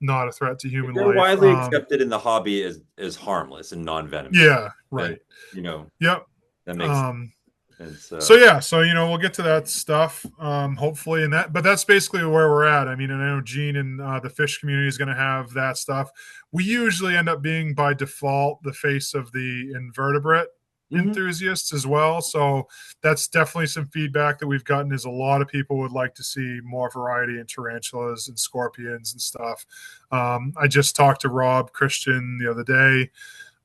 not a threat to human They're life. widely accepted in the hobby as harmless and non-venomous. Yeah, And right. you know, Yep. that makes Um, sense. so yeah, so we'll get to that stuff hopefully, and but that's basically where we're at. I mean, and I know Gene and the fish community is going to have that stuff. We usually end up being by default the face of the invertebrate Mhm. enthusiasts as well. So that's definitely some feedback that we've gotten is a lot of people would like to see more variety in tarantulas and scorpions and stuff. I just talked to Rob Christian the other day,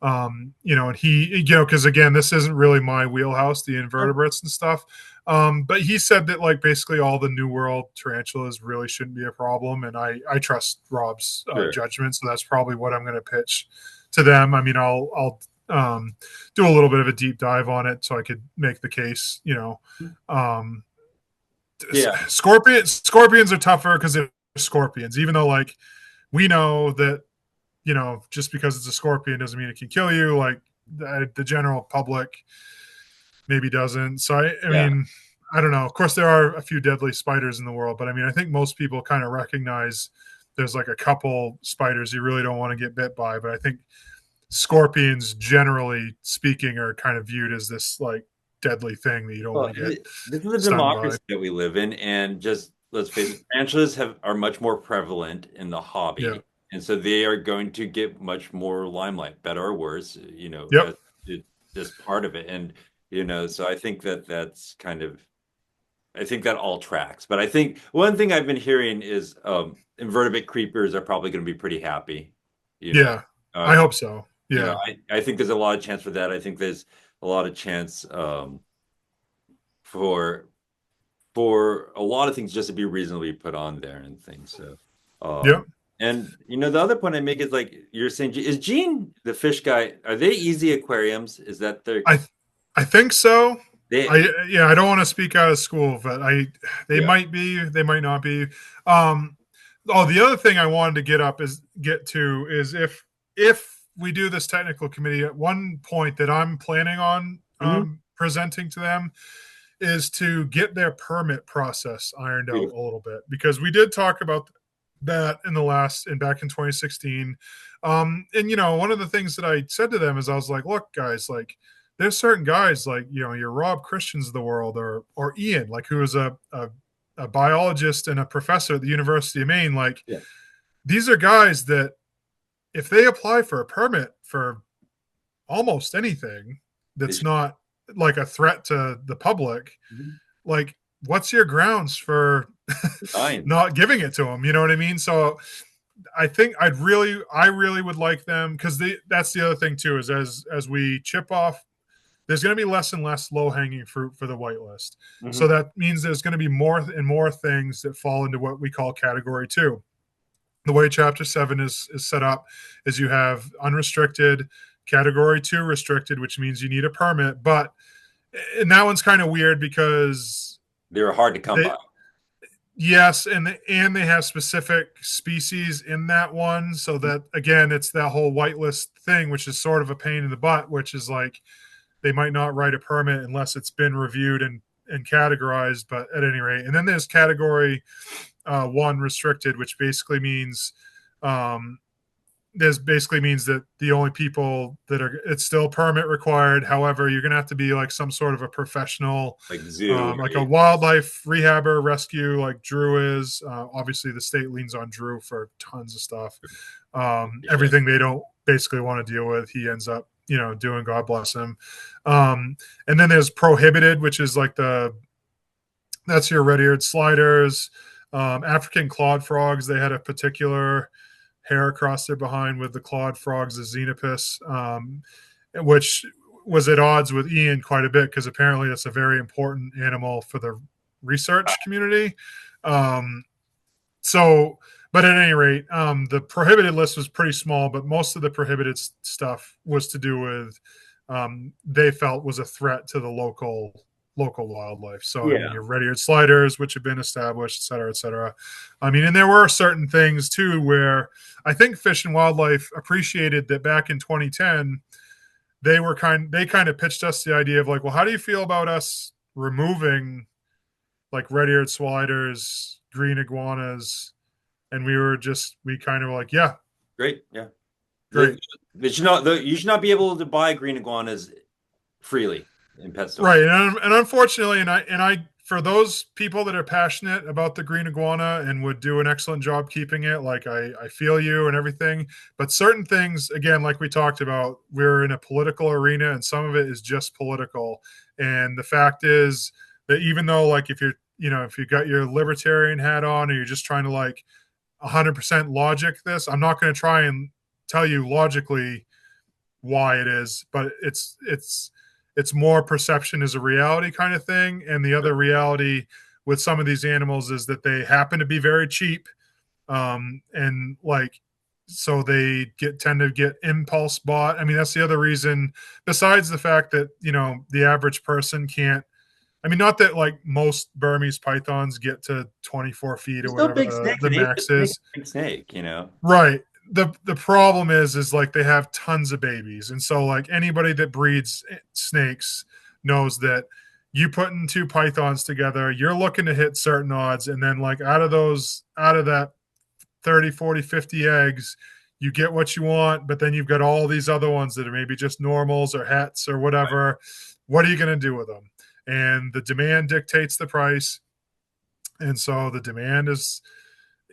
and because again, this isn't really my wheelhouse, the Sure. invertebrates and stuff. But he said that like basically all the New World tarantulas really shouldn't be a problem, and I trust Rob's Sure. judgment, so that's probably what I'm going to pitch to them. I mean, I'll do a little bit of a deep dive on it so I could make the case. Um, Yeah. scorpions are tougher because they're scorpions, even though like we know that just because it's a scorpion doesn't mean it can kill you. Like the general public maybe doesn't. So I Yeah. mean, I don't know. Of course, there are a few deadly spiders in the world, but I mean, I think most people kind of recognize there's like a couple spiders you really don't want to get bit by. But I think scorpions, generally speaking, are kind of viewed as this like deadly thing that you don't Well, want to get this is a stung by. democracy that we live in, and just let's face it, tarantulas are much more prevalent in the Yeah. hobby, and so they are going to get much more limelight, better or worse, Yep. as it, just part of it, and so I think that's kind of, I think that all tracks. But I think one thing I've been hearing is invertebrate creepers are probably going to be pretty happy, you know. Yeah. I Uh, hope so. Yeah. I think there's a lot of chance for that. I think there's a lot of chance for a lot of things just to be reasonably put on there and things. So, Yep. and the other point I make is like you're saying, is Gene the fish guy? Are they easy aquariums? Is that their I I think so. they? I don't want to speak out of school, but they Yeah. might be, they might not be. Um, Oh, the other thing I wanted to get to is if we do this technical committee, at one point that I'm planning on Hmm. presenting to them is to get their permit process ironed out a Beautiful. little bit, because we did talk about that in the last and back in 2016. And one of the things that I said to them is I was like, look, guys, like there's certain guys like your Rob Christians of the world, or Ian, like who is a biologist and a professor at the University of Maine. Like Yeah. these are guys that if they apply for a permit for almost anything They that's should not like a threat to the public, Mhm. like what's your grounds for Design. not giving it to them? You know what I mean? So I think I really would like them, because that's the other thing too, is as we chip off, there's going to be less and less low hanging fruit for the whitelist. So Hmm. that means there's going to be more and more things that fall into what we call category 2. The way chapter 7 is set up is you have unrestricted, category 2 restricted, which means you need a permit. But and that one's kind of weird because They're hard to come they by. yes, and they have specific species in that one, so that again it's that whole whitelist thing, which is sort of a pain in the butt, which is like they might not write a permit unless it's been reviewed and categorized. But at any rate, and then there's category 1 restricted, which basically means um, this basically means that the only people that are, it's still permit required. However, you're going to have to be like some sort of a professional, Like zoo, like a right? wildlife rehabber, rescue, like Drew is. Obviously, the state leans on Drew for tons of stuff. Appreciate it. Everything they don't basically want to deal with, he ends up, doing. God bless him. Um, and then there's prohibited, which is like that's your red-eared sliders, African clawed frogs. They had a particular hair across their behind with the clawed frogs, the xenopus, which was at odds with Ian quite a bit, because apparently that's a very important animal for the research community. Um, so, but at any rate, the prohibited list was pretty small, but most of the prohibited stuff was to do with they felt was a threat to the local wildlife. So, I mean, Yeah. your red-eared sliders, which have been established, et cetera, et cetera. I mean, and there were certain things too where I think Fish and Wildlife appreciated that back in 2010 they kind of pitched us the idea of like, well, how do you feel about us removing like red-eared sliders, green iguanas, and we kind of were like, yeah, Great. Yeah. The, great. you should not be able to buy green iguanas freely in pet Right, stores. and unfortunately, and I for those people that are passionate about the green iguana and would do an excellent job keeping it, like I feel you and everything. But certain things, again, like we talked about, we're in a political arena, and some of it is just political. And the fact is that even though, like, if you got your libertarian hat on, or you're just trying to like 100% logic this, I'm not going to try and tell you logically why it is, but it's more perception is a reality kind of thing. And the other reality with some of these animals is that they happen to be very cheap, and like so they tend to get impulse bought. I mean, that's the other reason, besides the fact that the average person can't. I mean, not that like most Burmese pythons get to 24 feet or There's still whatever big the snakes, the and Asia max snake, is. big snake, you know. Right. The problem is like they have tons of babies. And so like anybody that breeds snakes knows that you putting two pythons together, you're looking to hit certain odds, and then like out of that 30, 40, 50 eggs, you get what you want, but then you've got all these other ones that are maybe just normals or hets or whatever. What are you going to do with them? And the demand dictates the price. And so the demand is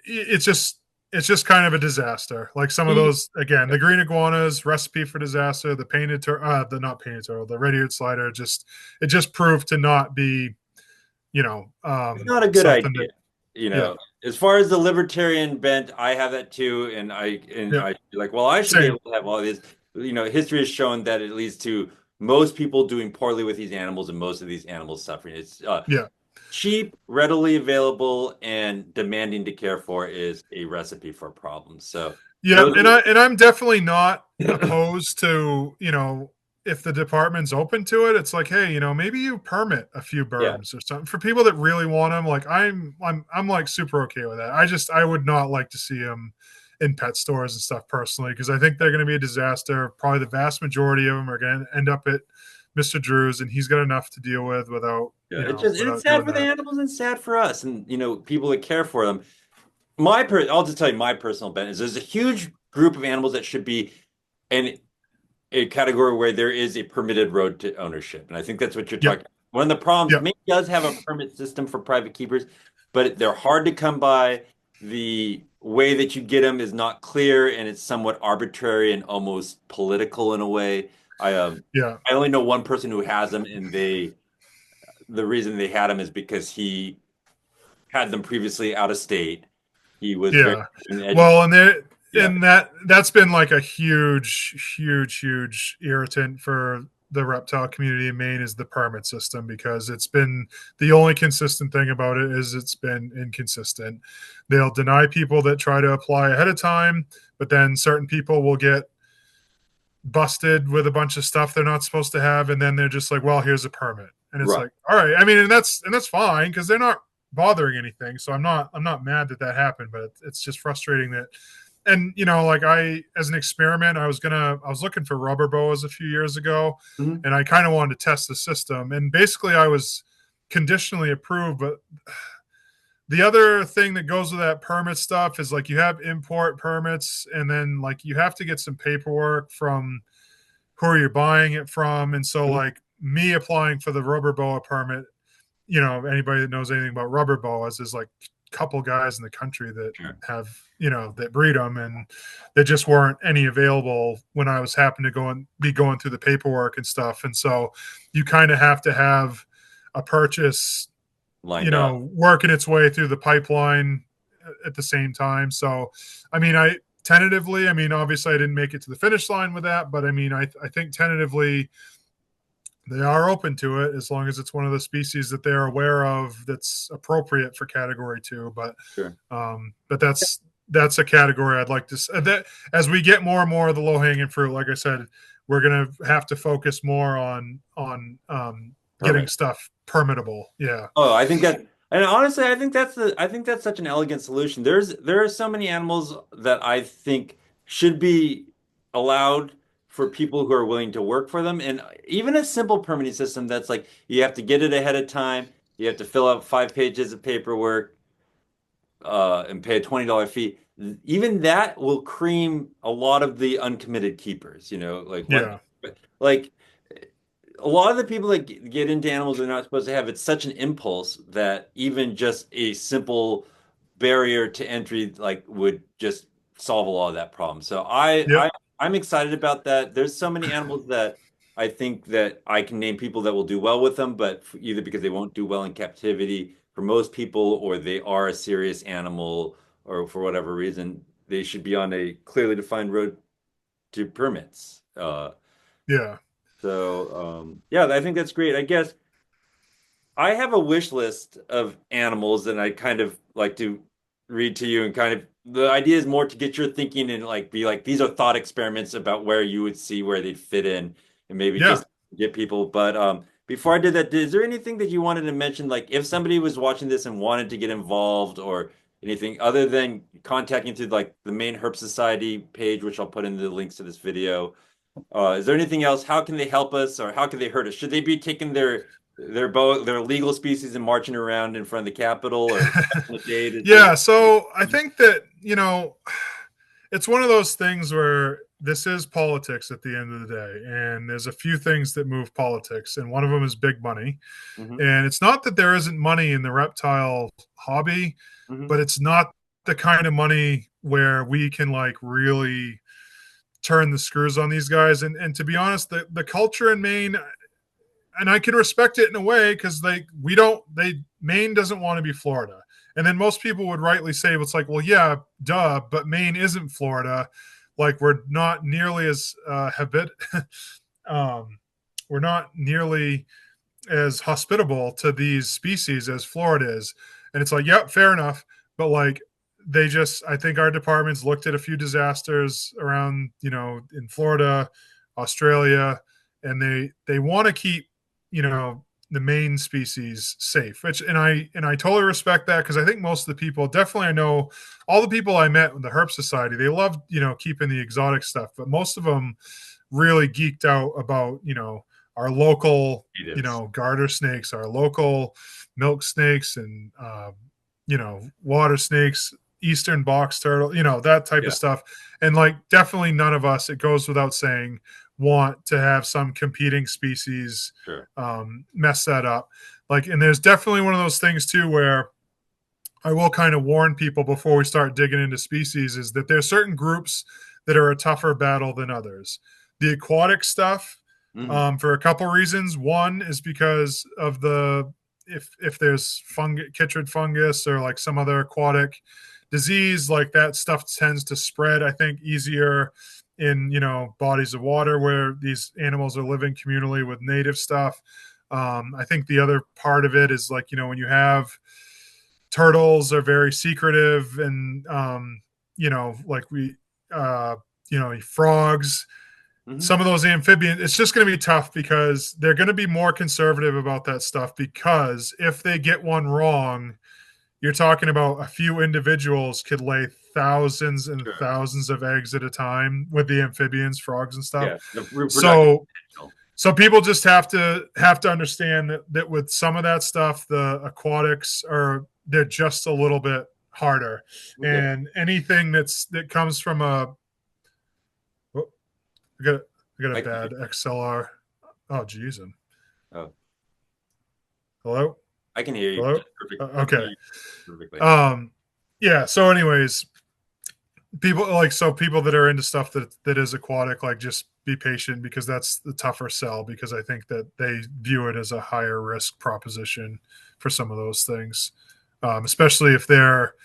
it's just it's just kind of a disaster. Like some of He- those, again, the green iguanas, recipe for disaster. The the not painted turtle, the red-eared slider, it just proved to not be, It's not a good something that, idea, you yeah, know. As far as the libertarian bent, I have that too, and yeah, I feel like, well, I should be same, able to have all this. You know, history has shown that it leads to most people doing poorly with these animals and most of these animals suffering. It's yeah, cheap, readily available, and demanding to care for is a recipe for problems. So yeah. those And I'm definitely not opposed to if the department's open to it, it's like, hey, maybe you permit a few Yeah. berms or something for people that really want them. Like I'm like super okay with that. I would not like to see them in pet stores and stuff personally, because I think they're going to be a disaster. Probably the vast majority of them are going to end up at Mr. Drew's, and he's got enough to deal with without Yeah, it's without sad doing for the that. animals and sad for us, and people that care for them. I'll just tell you my personal bet is there's a huge group of animals that should be in a category where there is a permitted road to ownership, and I think that's what you're Yep. talking about. One of the problems, Yep. Maine does have a permit system for private keepers, but they're hard to come by. The way that you get them is not clear, and it's somewhat arbitrary and almost political in a way. Yeah. I only know one person who has them, and the reason they had him is because he had them previously out of state. He was very Yeah. educated. Well, and there Yeah, and that's been like a huge irritant for the reptile community in Maine, is the permit system, because it's been the only consistent thing about it is it's been inconsistent. They'll deny people that try to apply ahead of time, but then certain people will get busted with a bunch of stuff they're not supposed to have, and then they're just like, well, here's a permit. And it's right. like, all right. I mean, and that's fine, because they're not bothering anything. So I'm not mad that that happened, but it's just frustrating that. And like, as an experiment, I was looking for rubber boas a few years ago, Mhm. and I kind of wanted to test the system. And basically I was conditionally approved, but the other thing that goes with that permit stuff is, like, you have import permits, and then, like, you have to get some paperwork from who you're buying it from. And so, Mhm. like, me applying for the rubber boa permit, anybody that knows anything about rubber boas, is like a couple guys in the country that Sure. have, that breed them, and there just weren't any available when I was happened to be going through the paperwork and stuff. And so you kind of have to have a purchase, Lined up. working its way through the pipeline at the same time. So, I mean, obviously I didn't make it to the finish line with that, but I mean, I think tentatively they are open to it, as long as it's one of the species that they're aware of that's appropriate for category 2. Sure. But that's a category I'd like to that as we get more and more of the low hanging fruit. Like I said, we're gonna have to focus more on getting Permit. stuff permittable. Yeah, Oh, I think that, and honestly, I think that's such an elegant solution. There are so many animals that I think should be allowed for people who are willing to work for them, and even a simple permitting system that's like you have to get it ahead of time, you have to fill out 5 pages of paperwork, and pay a $20 fee. Even that will cream a lot of the uncommitted keepers. yeah, Like a lot of the people that get into animals they're not supposed to have, it's such an impulse that even just a simple barrier to entry like would just solve a lot of that problem. So yep, I'm excited about that. There's so many animals that I think that I can name people that will do well with them, but either because they won't do well in captivity for most people, or they are a serious animal, or for whatever reason, they should be on a clearly defined road to permits. yeah, Yeah, I think that's great. I guess I have a wish list of animals, and I kind of like to read to you. And kind of the idea is more to get your thinking and like be like these are thought experiments about where you would see where they'd fit in, and maybe yeah. just get people. But before I did that, is there anything that you wanted to mention? Like if somebody was watching this and wanted to get involved, or anything other than contacting through like the Maine Herp Society page, which I'll put in the links to this video. Is there anything else? How can they help us, or how can they hurt us? Should they be taking their legal species and marching around in front of the Capitol, or on a day to Yeah, take? so I think that, it's one of those things where this is politics at the end of the day, and there's a few things that move politics, and one of them is big money. Hmm. And it's not that there isn't money in the reptile hobby, Hmm. but it's not the kind of money where we can, like, really turn the screws on these guys. And to be honest, the culture in Maine, and I can respect it in a way, because Maine doesn't want to be Florida. And then most people would rightly say, it's like, well, yeah, duh, but Maine isn't Florida. Like, we're not nearly as um, we're not nearly as hospitable to these species as Florida is. And it's like, yep, fair enough. But, like, I think our departments looked at a few disasters around, in Florida, Australia, and they want to keep, you know, the Maine species safe, which, and I totally respect that, because I think most of the people, definitely, I know all the people I met in the Herp Society, they loved, you know, keeping the exotic stuff, but most of them really geeked out about, you know, our local, you Natives. know, garter snakes, our local milk snakes, and you know, water snakes, eastern box turtle, you know, that type of Yeah, stuff. And like, definitely none of us, it goes without saying, want to have some competing species sure. mess that up. Like, and there's definitely one of those things too where I will kind of warn people before we start digging into species, is that there's certain groups that are a tougher battle than others. The aquatic stuff, Hmm. for a couple reasons. One is because of the, if there's chytrid fungus or like some other aquatic disease, like that stuff tends to spread, I think, easier in, you know, bodies of water where these animals are living communally with native stuff. I think the other part of it is, like, you know, when you have turtles are very secretive, and you know, like we you know, frogs, Hmm. some of those amphibians, it's just going to be tough because they're going to be more conservative about that stuff, because if they get one wrong, you're talking about a few individuals could lay thousands and Sure. thousands of eggs at a time with the amphibians, frogs and stuff. Yeah, the reproductive So potential. people just have to understand that with some of that stuff, the aquatics are, they're just a little bit harder. Okay. And anything that comes from a, oh, I got I got a I can bad XLR. Oh geez. oh, Hello? I can hear you Hello? just perfect. I can hear Okay. you perfectly. Um yeah, so anyways, people like, so people that are into stuff that is aquatic, like, just be patient, because that's the tougher sell, because I think that they view it as a higher risk proposition for some of those things, especially if they're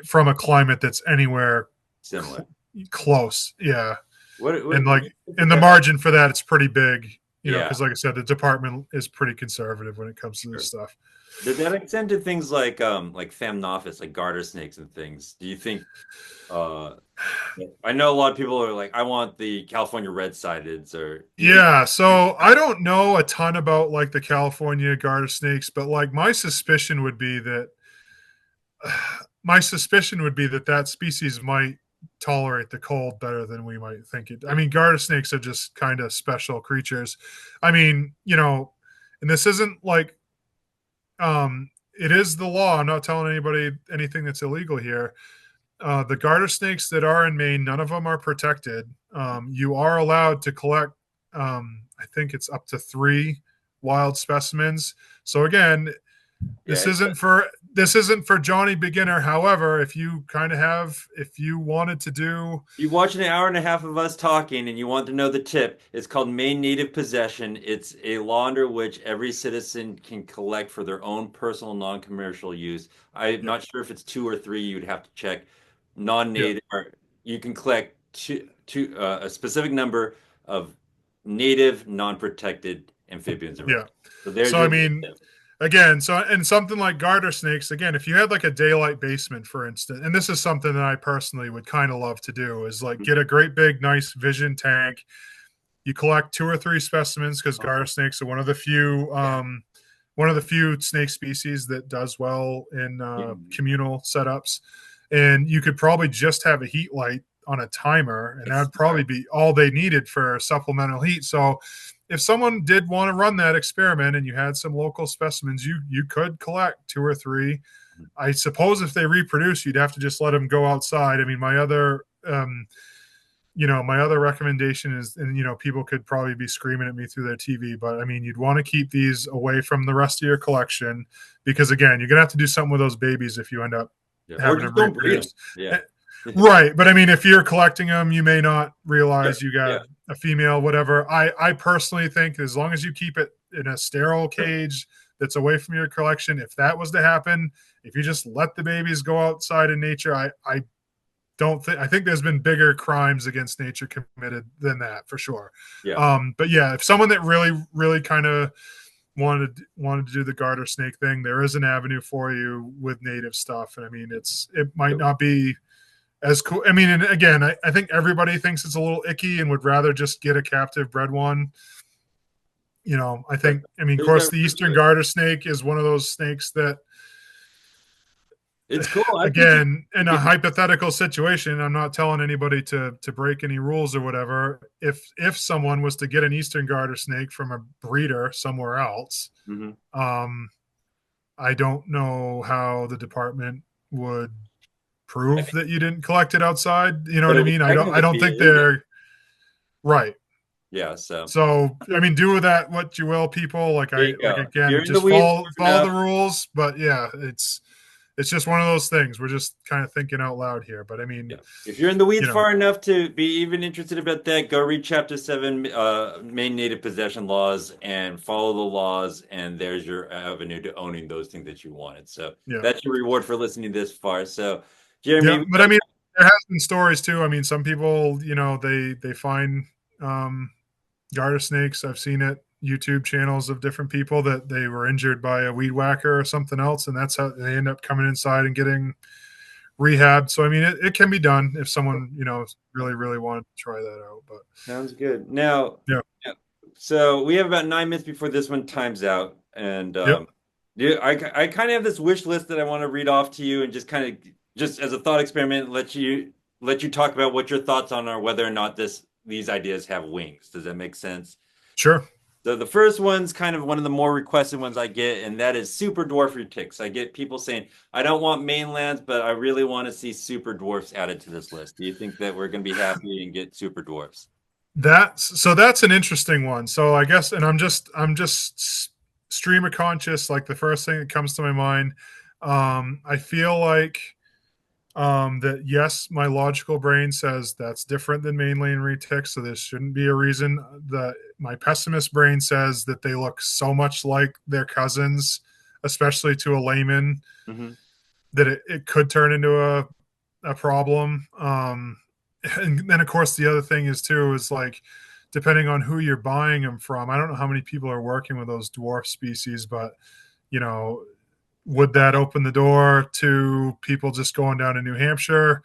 from a climate that's anywhere Similar. close. Yeah. And What do like, you think the and the best? margin for that, it's pretty big, you know, Yeah, because like I said, the department is pretty conservative when it comes to this sure. stuff. Did that extend to things like Thamnophis, like garter snakes and things? Do you think uh I know a lot of people are like, I want the California red-sideds, or do you think Yeah, so I don't know a ton about like the California garter snakes, but like my suspicion would be that that species might tolerate the cold better than we might think it. I sure. mean, garter snakes are just kind of special creatures. I mean, you know, and this isn't like, it is the law. I'm not telling anybody anything that's illegal here. The garter snakes that are in Maine, none of them are protected. You are allowed to collect, I think it's up to 3 wild specimens. So again, Yeah, this isn't for Johnny Beginner. However, if you kind of have, if you wanted to do, you watch an hour and a half of us talking and you want to know the tip. It's called Maine Native Possession. It's a law under which every citizen can collect for their own personal, non-commercial use. I'm yeah, not sure if it's 2 or 3. You'd have to check. yeah, Non-native, or you can collect a specific number of native, non-protected amphibians and yeah. reptiles. So there's So I your mean, tip. again, so, and something like garter snakes, again, if you had like a daylight basement, for instance, and this is something that I personally would kind of love to do, is like get a great big nice vision tank. You collect 2 or 3 specimens, because garter Oh, snakes are yeah. one of the few snake species that does well in Yeah. communal setups. And you could probably just have a heat light on a timer, and That's that'd probably smart. be all they needed for supplemental heat. So if someone did want to run that experiment and you had some local specimens, you could collect 2 or 3. I suppose if they reproduce, you'd have to just let them go outside. I mean, my other recommendation is, and you know, people could probably be screaming at me through their TV, but I mean, you'd want to keep these away from the rest of your collection, because again, you're gonna have to do something with those babies if you end up Yeah. Or having just them don't breed them. reproduce. Yeah. Eh, Right, but I mean, if you're collecting them, you may not Sure. realize you Yeah. got a female, whatever. I personally think, as long as you keep it in a sterile Sure. cage that's away from your collection, if that was to happen, if you just let the babies go outside in nature, I don't think, I think there's been bigger crimes against nature committed than that, for sure. Yeah. But yeah, if someone that really kind of wanted to do the garter snake thing, there is an avenue for you with native stuff. And I mean, it might Yep. not be as cool. I mean, and again, I think everybody thinks it's a little icky and would rather just get a captive bred one. I But think, I mean, of there's course, that the root Eastern to it. garter snake is one of those snakes that, It's cool. I think again, you in a could, hypothetical situation, I'm not telling anybody to break any rules or whatever. If someone was to get an Eastern garter snake from a breeder somewhere else, mhm. um, I don't know how the department would I prove think, that you didn't collect it outside. You know but what it I would mean? I technically don't be think illegal. they're right. Yeah. So So I mean, do with that what you will, people. there you Like go. If again, you're in the just weeds far follow enough, the rules. But yeah, it's just one of those things. We're just kind of thinking out loud here. But I mean, yeah. If you're in the you weeds know, far enough to be even interested about that, go read Chapter 7, Maine Native Possession Laws, and follow the laws, and there's your avenue to owning those things that you wanted. So yeah, that's your reward for listening this far. So, yeah. Jeremy, But I mean, there has been stories too. I mean, some people, they find um, garter snakes. I've seen it. YouTube channels of different people that they were injured by a weed whacker or something else, and that's how they end up coming inside and getting rehab. So I mean, it can be done if someone really really wanted to try that out. But sounds good. Now, yeah, yeah, so we have about 9 minutes before this one times out, and yep, yeah, I kind of have this wish list that I want to read off to you, and just as a thought experiment, let you talk about what your thoughts on are whether or not these ideas have wings. Does that make sense? sure. So the first one's kind of one of the more requested ones I get, and that is super dwarf retics. I get people saying, I don't want mainlands, but I really want to see super dwarfs added to this list. Do you think that we're going to be happy and get super dwarfs? That's an interesting one. So I guess, and I'm just stream of conscious. Like the first thing that comes to my mind, I feel like that yes, my logical brain says that's different than mainland retics, so this shouldn't be a reason. That my pessimist brain says that they look so much like their cousins, especially to a layman, Hmm. that it could turn into a problem. And then of course the other thing is too is like depending on who you're buying them from. I don't know how many people are working with those dwarf species, but you know, would that open the door to people just going down to New Hampshire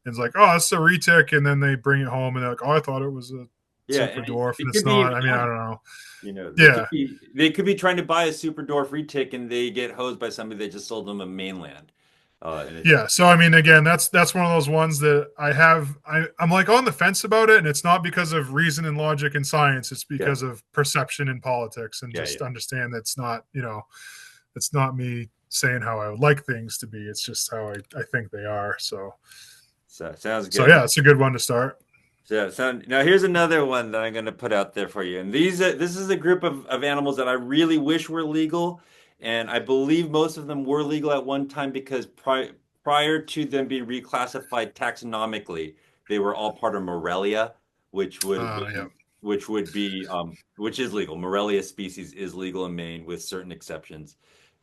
and it's like, oh, it's a retic, and then they bring it home and they're like, oh, I thought it was a Yeah, super and dwarf, and it it's could be not. even I mean, I younger. don't know. They Yeah, could be trying to buy a super dwarf retic and they get hosed by somebody that just sold them a mainland. And it's yeah. So I mean, again, that's one of those ones that I'm like on the fence about it, and it's not because of reason and logic and science. It's yeah, because of perception and politics, and yeah, just yeah. understand that's not it's not me saying how I would like things to be. It's just how I think they are. So sounds So good. yeah, it's a good one to start. So now here's another one that I'm going to put out there for you. And this is a group of animals that I really wish were legal, and I believe most of them were legal at one time because prior to them being reclassified taxonomically, they were all part of Morelia, which would Yeah. which is legal. Morelia species is legal in Maine with certain exceptions.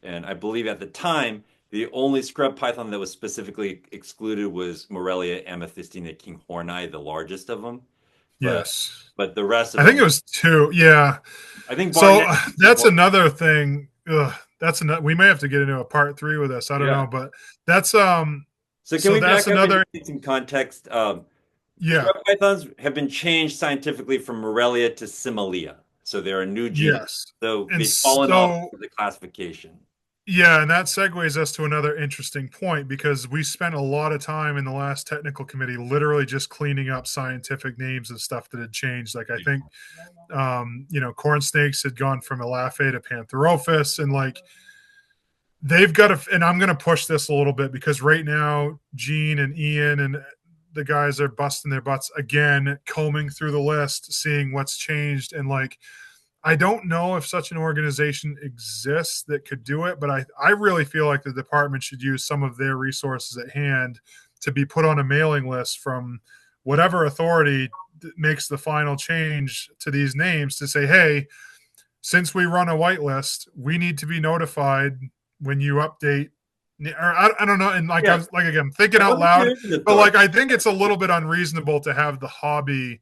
And I believe at the time the only scrub python that was specifically excluded was Morelia amethystina kinghorni, the largest of them. But Yes. the rest of I think them, it was two. Yeah. I think So Barnett. that's another thing. Ugh, that's another. We may have to get into a part three with this. I don't Yeah. know, but that's So can So we that's back up and another. just get some context? Yeah. Scrub pythons have been changed scientifically from Morelia to Similia. So they're a new genus. Yes. So And they've fallen off so the classification. yeah, and that segues us to another interesting point because we spent a lot of time in the last technical committee literally just cleaning up scientific names of stuff that had changed. Like I think corn snakes had gone from Elaphe to Pantherophis, and like they've got to, and I'm going to push this a little bit because right now, Gene and Ian and the guys are busting their butts again, combing through the list, seeing what's changed. And like, I don't know if such an organization exists that could do it, but I really feel like the department should use some of their resources at hand to be put on a mailing list from whatever authority makes the final change to these names to say, hey, since we run a whitelist, we need to be notified when you update. Or I don't know. And like I Yeah, was like again thinking I out wasn't loud, sure the but authority. like I think it's a little bit unreasonable to have the hobby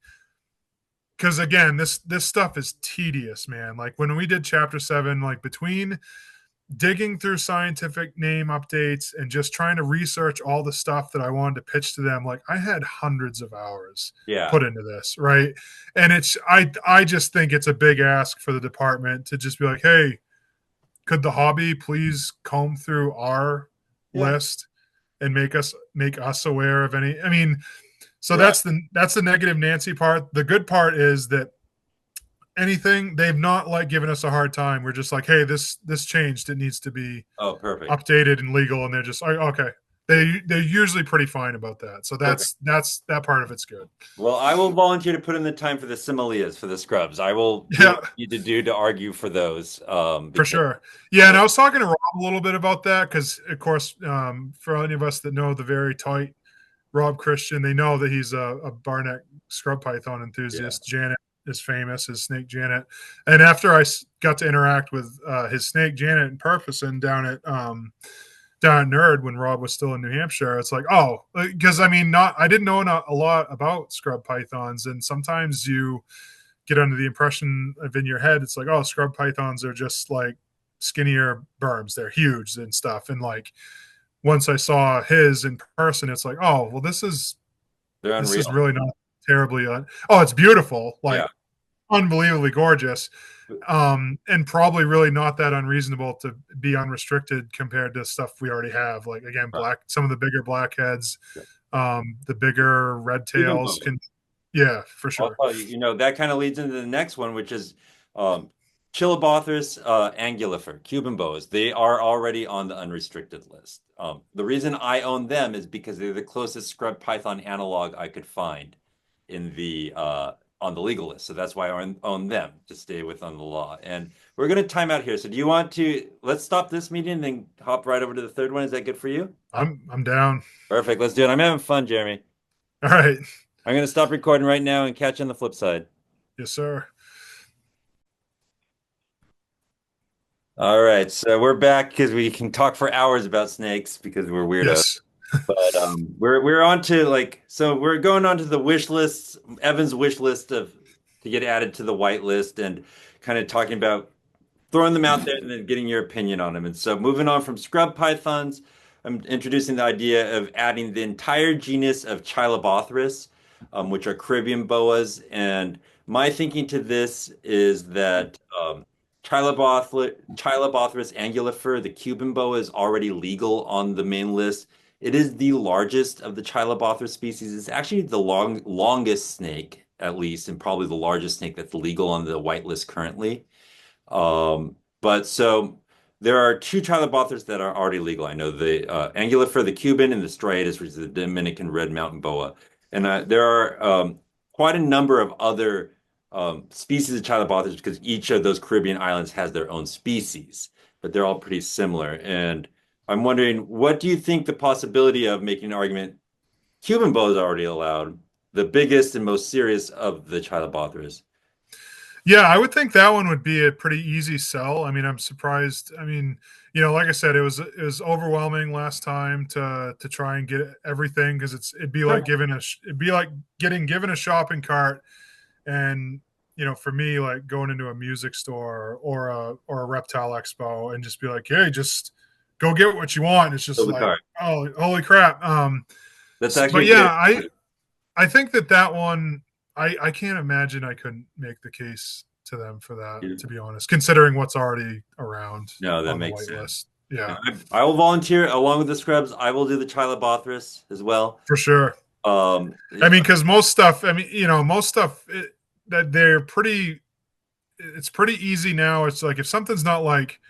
because again, this stuff is tedious, man. Like when we did chapter 7, like between digging through scientific name updates and just trying to research all the stuff that I wanted to pitch to them. Like I had hundreds of hours Yeah. put into this, right? And I just think it's a big ask for the department to just be like, hey, could the hobby please comb through our Yeah. list and make us aware of any? I mean, so Right. that's the negative Nancy part. The good part is that anything they've not like given us a hard time. We're just like, hey, this changed. It needs to be Oh, perfect. updated and legal, and they're just like, okay. They're usually pretty fine about that. So Perfect. that's that part of it's good. Well, I will volunteer to put in the time for the similes for the scrubs. I will do Yeah, what I need to do to argue for those. for Because sure. Yeah, and I was talking to Rob a little bit about that because, of course, for any of us that know the very tight Rob Christian, they know that he's a Barneck scrub python yeah, enthusiast. Janet is famous as Snake Janet, and after I got to interact with his snake Janet in Purposen down at Nerd when Rob was still in New Hampshire, it's like, oh, because I mean, not I didn't know a lot about scrub pythons, and sometimes you get under the impression of in your head, it's like, oh, scrub pythons are just like skinnier berms, they're huge and stuff, and like once I saw his in person, it's like, oh, well, they're this is unreal. really not terribly. Oh, it's beautiful, Yeah. like unbelievably gorgeous, and probably really not that unreasonable to be unrestricted compared to stuff we already have. Like again, Right. some of the bigger blackheads, Yeah. the bigger red Even tails both. can, yeah, for sure. Also, that kind of leads into the next one, which is um, Chilobothris angulifer, Cuban boas. They are already on the unrestricted list. The reason I own them is because they're the closest scrub python analog I could find in the on the legal list. So that's why I own them to stay within the law. And we're going to time out here. So do you want to let's stop this meeting and then hop right over to the third one? Is that good for you? I'm down. Perfect. Let's do it. I'm having fun, Jeremy. All right, I'm going to stop recording right now and catch you on the flip side. yes, sir. All right, so we're back because we can talk for hours about snakes because we're weirdos. Yes. But we're on to we're going on to the wish list, Evan's wish list of to get added to the white list and kind of talking about throwing them out there and then getting your opinion on them. And so moving on from scrub pythons, I'm introducing the idea of adding the entire genus of Chilobothris, which are Caribbean boas. And my thinking to this is that Chilobothris angulifer, the Cuban boa, is already legal on the main list. It is the largest of the Chilobothris species. It's actually the longest snake, at least, and probably the largest snake that's legal on the white list currently. But so there are two Chilobothris that are already legal. I know the Angulifer, the Cuban, and the striatus, which is the Dominican red mountain boa. And there are quite a number of other species of Chilobothris because each of those Caribbean islands has their own species, but they're all pretty similar. And I'm wondering, what do you think the possibility of making an argument? Cuban boas are already allowed, the biggest and most serious of the Chilobothris. Yeah, I would think that one would be a pretty easy sell. I mean, I'm surprised. I mean, like I said, it was overwhelming last time to try and get everything because it'd be like it'd be like getting given a shopping cart, and for me, like going into a music store or a reptile expo and just be like, hey, just go get what you want. It's just Fill the like, card. oh, holy crap. That's But actually a yeah, good. I think that one, I can't imagine I couldn't make the case to them for that, to be honest, considering what's already around No, that on the makes white sense. list. Yeah, Yeah, I will volunteer along with the scrubs. I will do the Chilobothris as well. for sure. I Yeah, mean, because most stuff, I mean, most stuff that they're pretty, it's pretty easy now. It's like if something's not like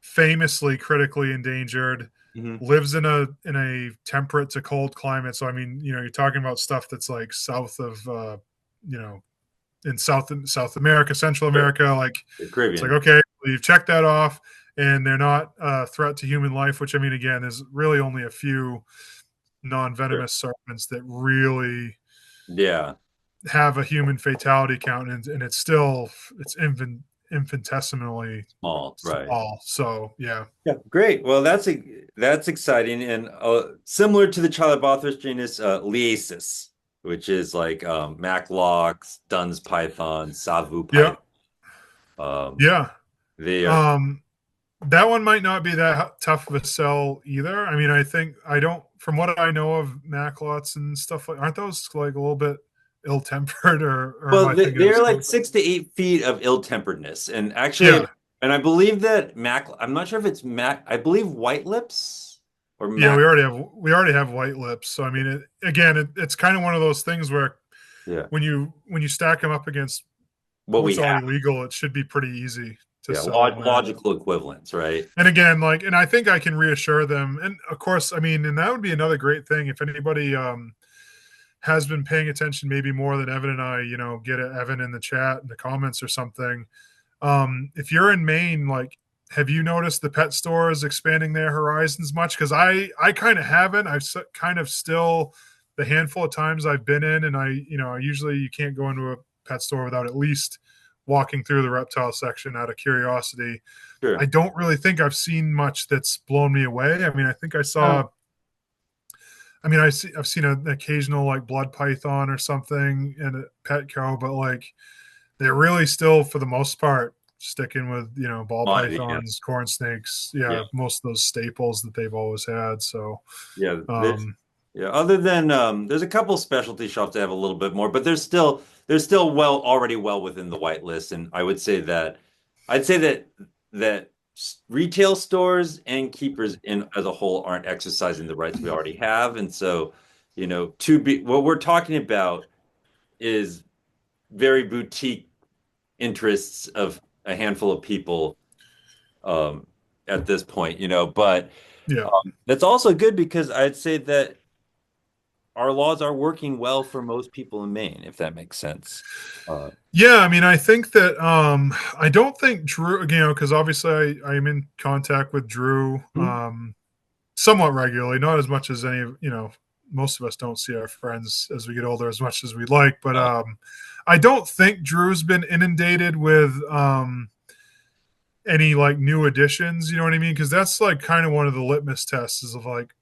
famously critically endangered, mhm. lives in a temperate to cold climate. So I mean, you're talking about stuff that's like south of you know in South America, Central Sure. America. Like The it's like, Caribbean. okay, well, you've checked that off, and they're not a threat to human life. Which I mean, again, there's really only a few Sure. non-venomous serpents that really Yeah. have a human fatality count, and it's infinitesimally Small. Right. small. So yeah, Yeah. Great. Well, that's exciting and similar to the Chilobothris genus Liasis, which is like Maclocks, Dunn's python, Savu yeah, python. Um, yeah. they are Um, that one might not be that tough of a sell either. I mean, I think I don't, from what I know of Macklots and stuff like, aren't those like a little bit ill-tempered, or am Well, I thinking of they're like something? 6 to 8 feet of ill-temperedness, and actually, Yeah, and I believe that Mac. I'm not sure if it's Mac. I believe White Lips or yeah, Mac. we already have white lips. So I mean, it's kind of one of those things where Yeah, when you stack them up against what we what's have. already legal, it should be pretty easy to Yeah, sell them at. logical equivalents, right? And again, like, and I think I can reassure them. And of course, I mean, and that would be another great thing if anybody has been paying attention, maybe more than Evan and I, get at Evan in the chat in the comments or something. If you're in Maine, like, have you noticed the pet stores expanding their horizons much? Because I kind of haven't. I've kind of still the handful of times I've been in, and usually you can't go into a pet store without at least walking through the reptile section out of curiosity. I Sure. don't really think I've seen much that's blown me away. I mean, I think I Uh, saw. I mean, I've seen an occasional like blood python or something in a Petco, but like they're really still for the most part sticking with ball yeah, pythons, corn snakes, yeah, yeah, most of those staples that they've always had. So, yeah. um, Yeah. Other than there's a couple specialty shops that have a little bit more, but there's still already well within the white list, and I'd say that retail stores and keepers in as a whole aren't exercising the rights we already have, and so to be what we're talking about is very boutique interests of a handful of people um, at this point, but yeah, that's also good because I'd say that our laws are working well for most people in Maine, if that makes sense. Uh, yeah. I mean, I think that I don't think Drew, because obviously I'm in contact with Drew hmm? somewhat regularly, not as much as any of most of us don't see our friends as we get older as much as we'd like, but I don't think Drew's been inundated with any like new additions, you know what I mean? Because that's like kind of one of the litmus tests is of like,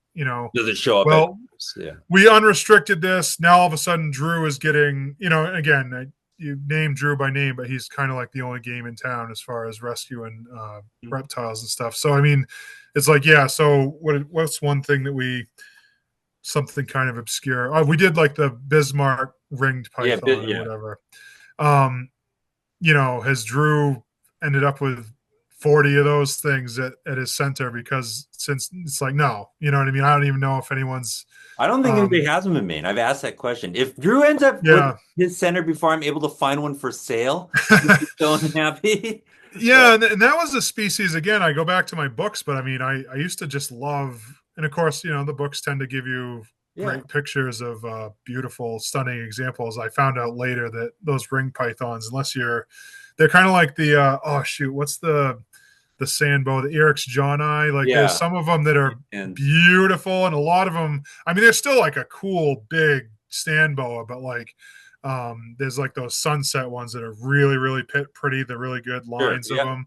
Does it show up at? well, Yeah. we unrestricted this. Now all of a sudden Drew is getting, again, you name Drew by name, but he's kind of like the only game in town as far as rescuing reptiles and stuff. So I mean, it's like, yeah. So what's one thing that something kind of obscure? Oh, we did like the Bismarck ringed Yeah, python or yeah. whatever. Um, has Drew ended up with 40 of those things at his center? Because since it's like, no, you know what I mean? I don't even know if anyone's, I don't think anybody um, has them in Maine. I've asked that question. If Drew ends up with yeah. his center before I'm able to find one for sale, I'd be so unhappy. Yeah. And that was a species, again, I go back to my books, but I mean, I used to just love, and of course, the books tend to give you Yeah, great pictures of beautiful, stunning examples. I found out later that those ring pythons, they're kind of like oh shoot, what's the sandbow, the Eric's John Eye. Like there's yeah, some of them that are and beautiful, and a lot of them. I mean, they're still like a cool big stand boa, but like there's like those sunset ones that are really really pretty. They're really good sure, lines of yeah.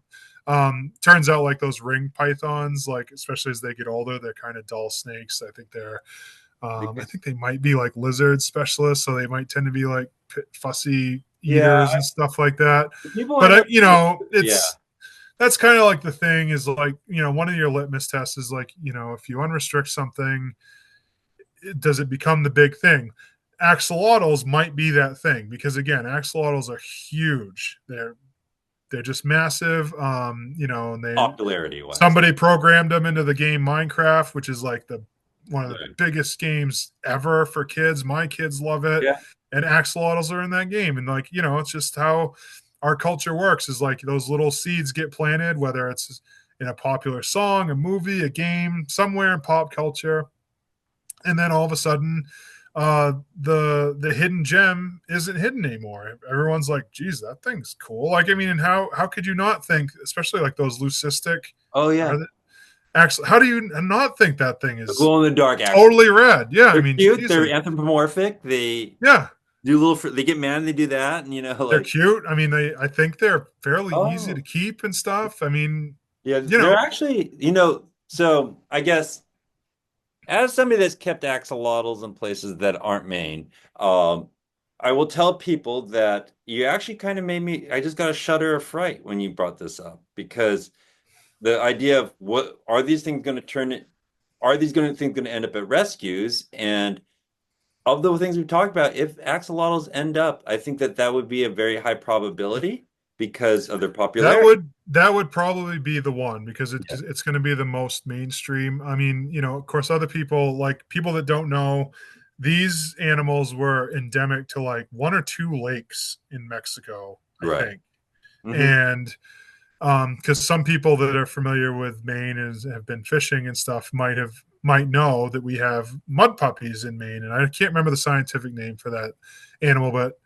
them. Turns out like those ring pythons, like especially as they get older, they're kind of dull snakes. I think they might be like lizard specialists, so they might tend to be like fussy Yeah, eaters and stuff like that. people But end up. Yeah, it's that's kind of like the thing is like one of your litmus tests is like if you unrestrict something, does it become the big thing? Axolotls might be that thing because again, axolotls are huge. They're just massive. And popularity wise. somebody programmed them into the game Minecraft, which is like the one of the Right. biggest games ever for kids. My kids love it, Yeah, and axolotls are in that game. And like it's just how our culture works. Is like those little seeds get planted, whether it's in a popular song, a movie, a game, somewhere in pop culture, and then all of a sudden the hidden gem isn't hidden anymore. Everyone's like, geez, that thing's cool. Like, I mean, and how could you not think, especially like those leucistic, oh are yeah. they, actually, how do you not think that thing The is glow in the dark axolotl. totally red? Yeah, I They're mean, cute. geez, They're anthropomorphic. They yeah, do they get mad and they do that, and they're like, cute. I mean, I think they're fairly easy to oh keep and stuff. I mean, yeah, you they're know, actually, so I guess as somebody that's kept axolotls in places that aren't Maine, I will tell people that you actually kind of made me, I just got a shudder of fright when you brought this up because the idea of what are these things going to are these things going to end up at rescues? And of the things we've talked about, if axolotls end up, I think that that would be a very high probability because of their popularity. That would probably be the one because Yeah. it's going to be the most mainstream. I mean, of course, other people like people that don't know, these animals were endemic to like one or two lakes in Mexico, I Right. think, Hmm. and because some people that are familiar with Maine and have been fishing and stuff might know that we have mud puppies in Maine, and I can't remember the scientific name for that animal, but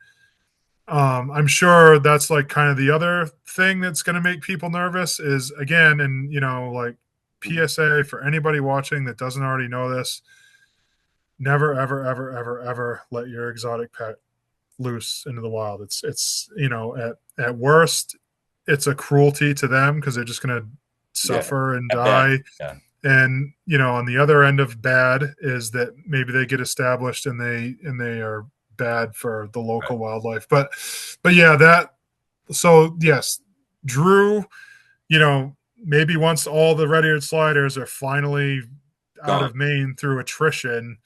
I'm sure that's like kind of the other thing that's going to make people nervous is again, and like PSA for anybody watching that doesn't already know this: never, ever, ever, ever, ever let your exotic pet loose into the wild. It's at worst, it's a cruelty to them because they're just going to Yeah. suffer and At best. die. Yeah. And on the other end of bad is that maybe they get established and they are bad for the Right. local wildlife. But yeah, that so yes, Drew, maybe once all the red-eared sliders are finally out Gone. of Maine through attrition,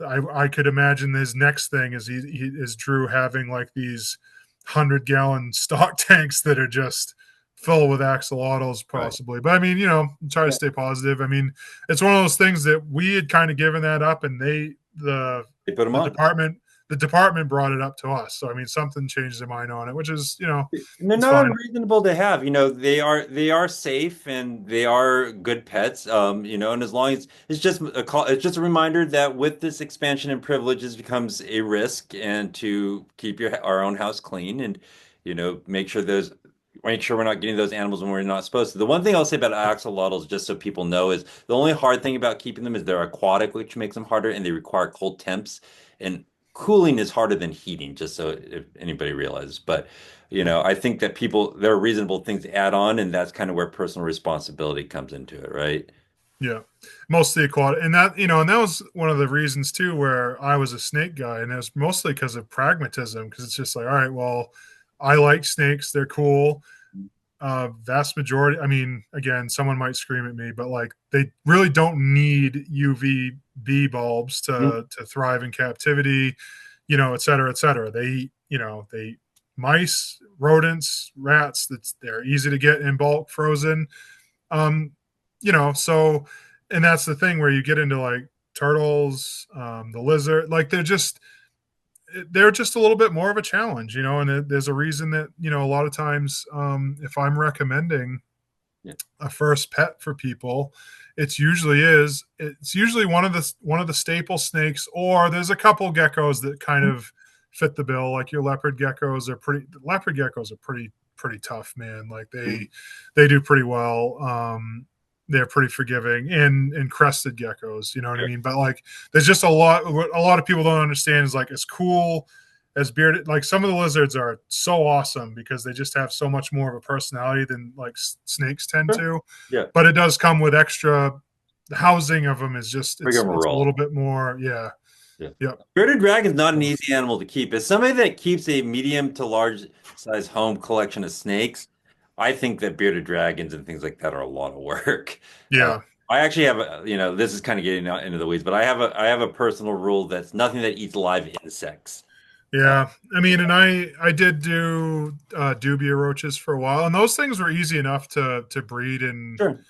I could imagine his next thing is he is Drew having like these 100-gallon stock tanks that are just full with axolotls Right. possibly. But I mean, try to Yeah. stay positive. I mean, it's one of those things that we had kind of given that up, and They put them the on. department brought it up to us. So I mean, something changed their mind on it, which is And they're it's not fine. unreasonable to have. They are safe and they are good pets. And as long as it's just a call, it's just a reminder that with this expansion and privileges becomes a risk, and to keep our own house clean, and make sure we're not getting those animals when we're not supposed to. The one thing I'll say about axolotls, just so people know, is the only hard thing about keeping them is they're aquatic, which makes them harder, and they require cold temps. And cooling is harder than heating, just so if anybody realizes. But I think that there are reasonable things to add on, and that's kind of where personal responsibility comes into it, right? Yeah, mostly aquatic, and that was one of the reasons too where I was a snake guy, and it was mostly because of pragmatism. Because it's just like, all right, well, I like snakes; they're cool. Vast majority, I mean, again, someone might scream at me, but like they really don't need UVB bulbs Mhm. to thrive in captivity, et cetera, et cetera. They eat mice, rodents, rats. They're easy to get in bulk, frozen. Um, so and that's the thing where you get into like turtles, the lizard, like they're just a little bit more of a challenge, and there's a reason that, a lot of times, if I'm recommending Yeah. a first pet for people, it's usually one of the staple snakes, or there's a couple geckos that kind of fit the bill, like your leopard geckos are pretty tough, man. Like Mhm. they do pretty well. They're pretty forgiving, and crested geckos, you know what I Sure. mean? But like there's just a lot of people don't understand is like as cool as bearded, like some of the lizards are so awesome because they just have so much more of a personality than like snakes tend Sure. to, Yeah. but it does come with extra. The housing of them is just it's a Rigmarole. little bit more, yeah. Yeah. Yep. Bearded dragon is not an So, easy animal to keep. As somebody that keeps a medium to large size home collection of snakes, I think that bearded dragons and things like that are a lot of work. Uh, yeah. I actually have this is kind of getting out into the weeds, but I have a personal rule that's nothing that eats live insects. Uh, Yeah, I mean, and I did do dubia roaches for a while, and those things were easy enough to breed and sure.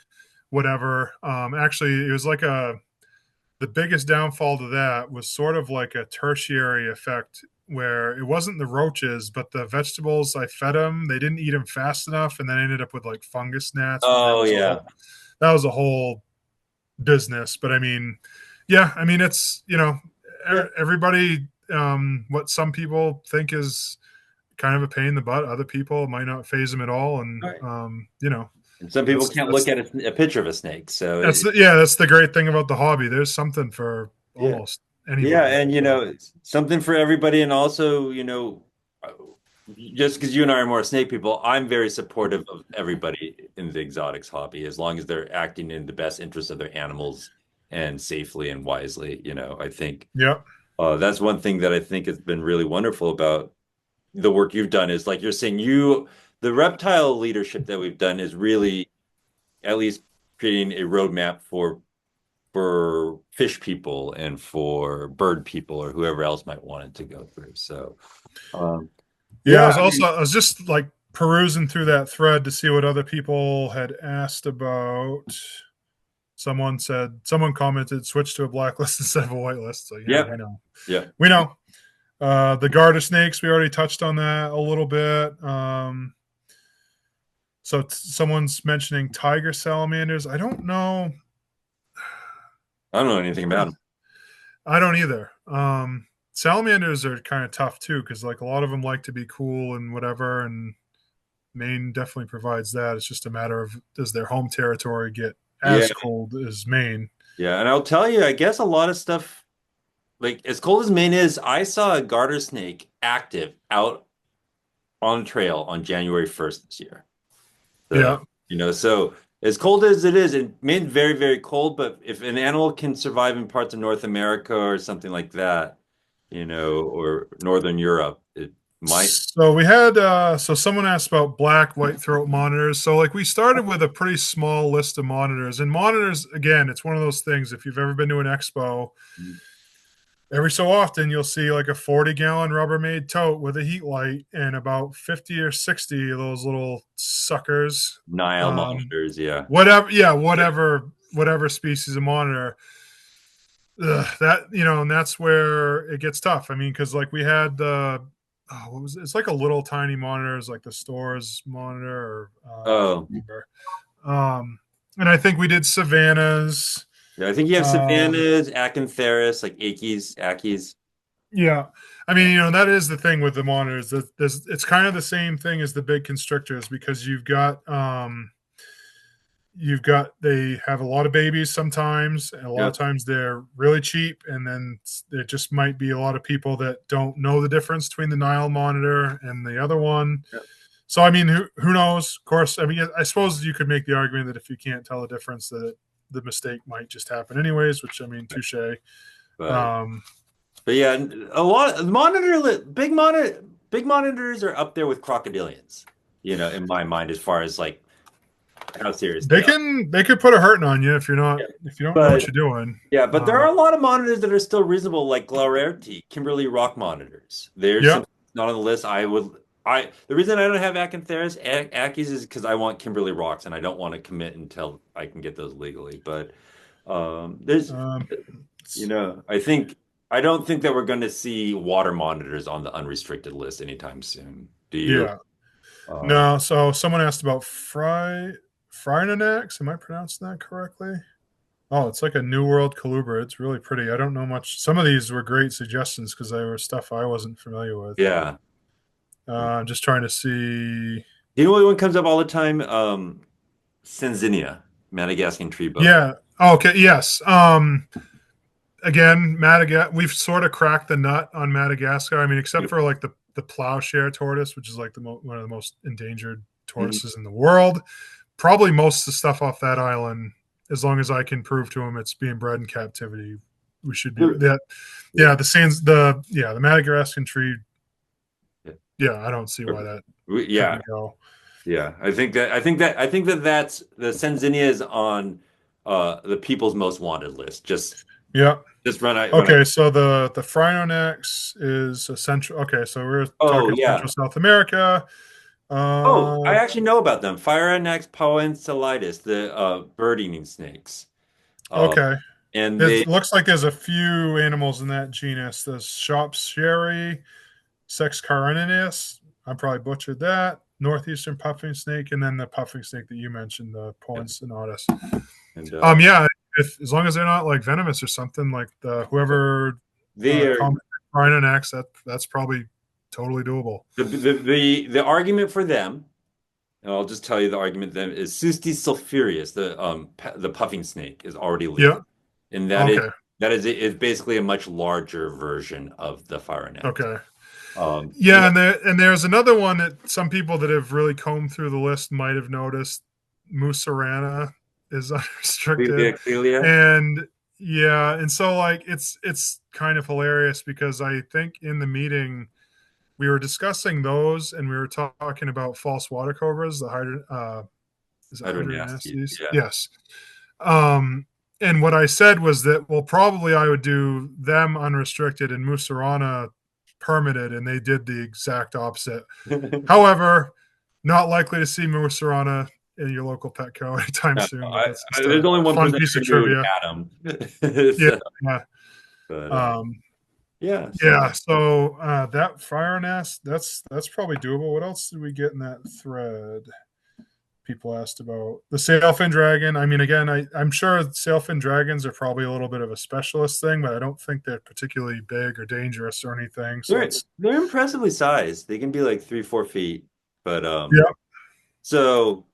whatever. Actually, it was like the biggest downfall to that was sort of like a tertiary effect where it wasn't the roaches, but the vegetables I fed them, they didn't eat them fast enough, and then I ended up with like fungus gnats, and that Oh was a yeah. whole that was a whole business. But I mean, yeah, I mean it's Yeah. everybody, what some people think is kind of a pain in the butt, other people might not phase them at all, and All right. And some people that's can't look that's at a picture of a snake, so that's the great thing about the hobby. There's something for yeah. almost Yeah, anybody. and So it's something for everybody, and also, uh, just because you and I are more snake people, I'm very supportive of everybody in the exotics hobby, as long as they're acting in the best interest of their animals and safely and wisely. I think yeah, that's one thing that I think has been really wonderful about the work you've done is like you're saying, the reptile leadership that we've done is really at least creating a roadmap for fish people and for bird people or whoever else might want it to go through. So, um, Yeah, yeah, I mean, I was just like perusing through that thread to see what other people had asked about. Someone commented, switch to a blacklist instead of a whitelist. So yeah, yeah, yeah, we know. The garter snakes, we already touched on that a little bit. Someone's mentioning tiger salamanders. I don't know. I don't know anything about them. I don't either. Salamanders are kind of tough too because like a lot of them like to be cool and whatever, and Maine definitely provides that. It's just a matter of does their home territory get Yeah, as cold as Maine? yeah, and I'll tell you, I guess a lot of stuff, like as cold as Maine is, I saw a garter snake active out on the trail on January 1st this year. So, Yeah. so as cold as it is, it made very, very cold, but if an animal can survive in parts of North America or something like that, or Northern Europe, it might. So we had someone asked about black white throat monitors. So like we started with a pretty small list of monitors. And monitors, again, it's one of those things. If you've ever been to an expo, every so often you'll see like a 40-gallon Rubbermaid tote with a heat light and about 50 or 60 of those little suckers. Nile monitors, yeah. Whatever, yeah, whatever species of monitor. That and that's where it gets tough. I mean, because like we had the what was it? It's like a little tiny monitor, it's like the stores monitor, or I can't Oh, remember. And I think we did savannas. yeah, I think you have Um, savannas, acantharis, like Akis. yeah, I mean, that is the thing with the monitors. That it's kind of the same thing as the big constrictors because they have a lot of babies sometimes, and a lot of Yep. times they're really cheap, and then there just might be a lot of people that don't know the difference between the Nile monitor and the other one. Yep. So I mean, who knows? Of course, I mean, I suppose you could make the argument that if you can't tell the difference, that the mistake might just happen anyways. Which I mean, touche. But Um, but yeah, a lot of big monitors are up there with crocodilians, in my mind as far as like how serious they are. they could put a hurting on you Yeah. if you don't know what But you're doing. yeah, but there are a lot of monitors that are still reasonable, like Glaurerti, Kimberly Rock monitors. There's Yeah. some not on the list. The reason I don't have Acantharis Ackies is because I want Kimberly Rocks and I don't want to commit until I can get those legally. But there's Um, I don't think that we're going to see water monitors on the unrestricted list anytime soon. Do you? yeah. Um, No. So someone asked about Frinonax. Am I pronouncing that correctly? Oh, it's like a New World Colubra. It's really pretty. I don't know much. Some of these were great suggestions because they were stuff I wasn't familiar with. yeah. I'm just trying to see. Do you know what one comes up all the time? Senzinia, Madagascan tree bug. Yeah. Oh, okay. Yes. Again, Madagascar. We've sort of cracked the nut on Madagascar. I mean, except for like the plowshare tortoise, which is like one of the most endangered Mhm. tortoises in the world. Probably most of the stuff off that island, as long as I can prove to him it's being bred in captivity, we should be that. Yeah. Yeah, the Madagascan tree. Yeah. Yeah, I don't see why that Yeah. couldn't go. Yeah. I think that that's the Senzinia is on the people's most wanted list. Yeah. Just when I Okay, so the Phrynonex is a central. Okay, so we're oh talking yeah. Central South America. Oh, I Uh, actually know about them. Phrynonex poencellatus, the bird eating snakes. Uh, okay, and it they looks like there's a few animals in that genus. There's Shropshire, Sexcarinus. I probably butchered that. Northeastern puffing snake, and then the puffing snake that you mentioned, the yeah, Poinsonatus. and Yeah, if as long as they're not like venomous or something, like the whoever they are commented Phrynonex, that's probably totally doable. the argument for them. And I'll just tell you the argument then is Sustes sulphureus, the puffing snake, is already Yeah. legal, and that is Okay. that is basically a much larger version of the Phrynonex. Okay. Yeah, Yeah, and there's another one that some people that have really combed through the list might have noticed. Musarana is unrestricted, Clelia. and yeah, and so like it's kind of hilarious because I think in the meeting we were discussing those and we were talking about false water cobras, the Is it Hydronasties. hydronasties? Yeah. Yes. And what I said was that, well, probably I would do them unrestricted and Musarana permitted, and they did the exact opposite. However, not likely to see Musarana in your local Petco anytime No, soon, but that's just there's a only one fun person piece of who knew trivia. Adam. Yeah, So, yeah. but Um, yeah. yeah. So So that fire nest, that's probably doable. What else did we get in that thread? People asked about the sailfin dragon. I mean, again, I'm sure sailfin dragons are probably a little bit of a specialist thing, but I don't think they're particularly big or dangerous or anything. So it's they're impressively sized. They can be like 3, 4 feet. But yeah, so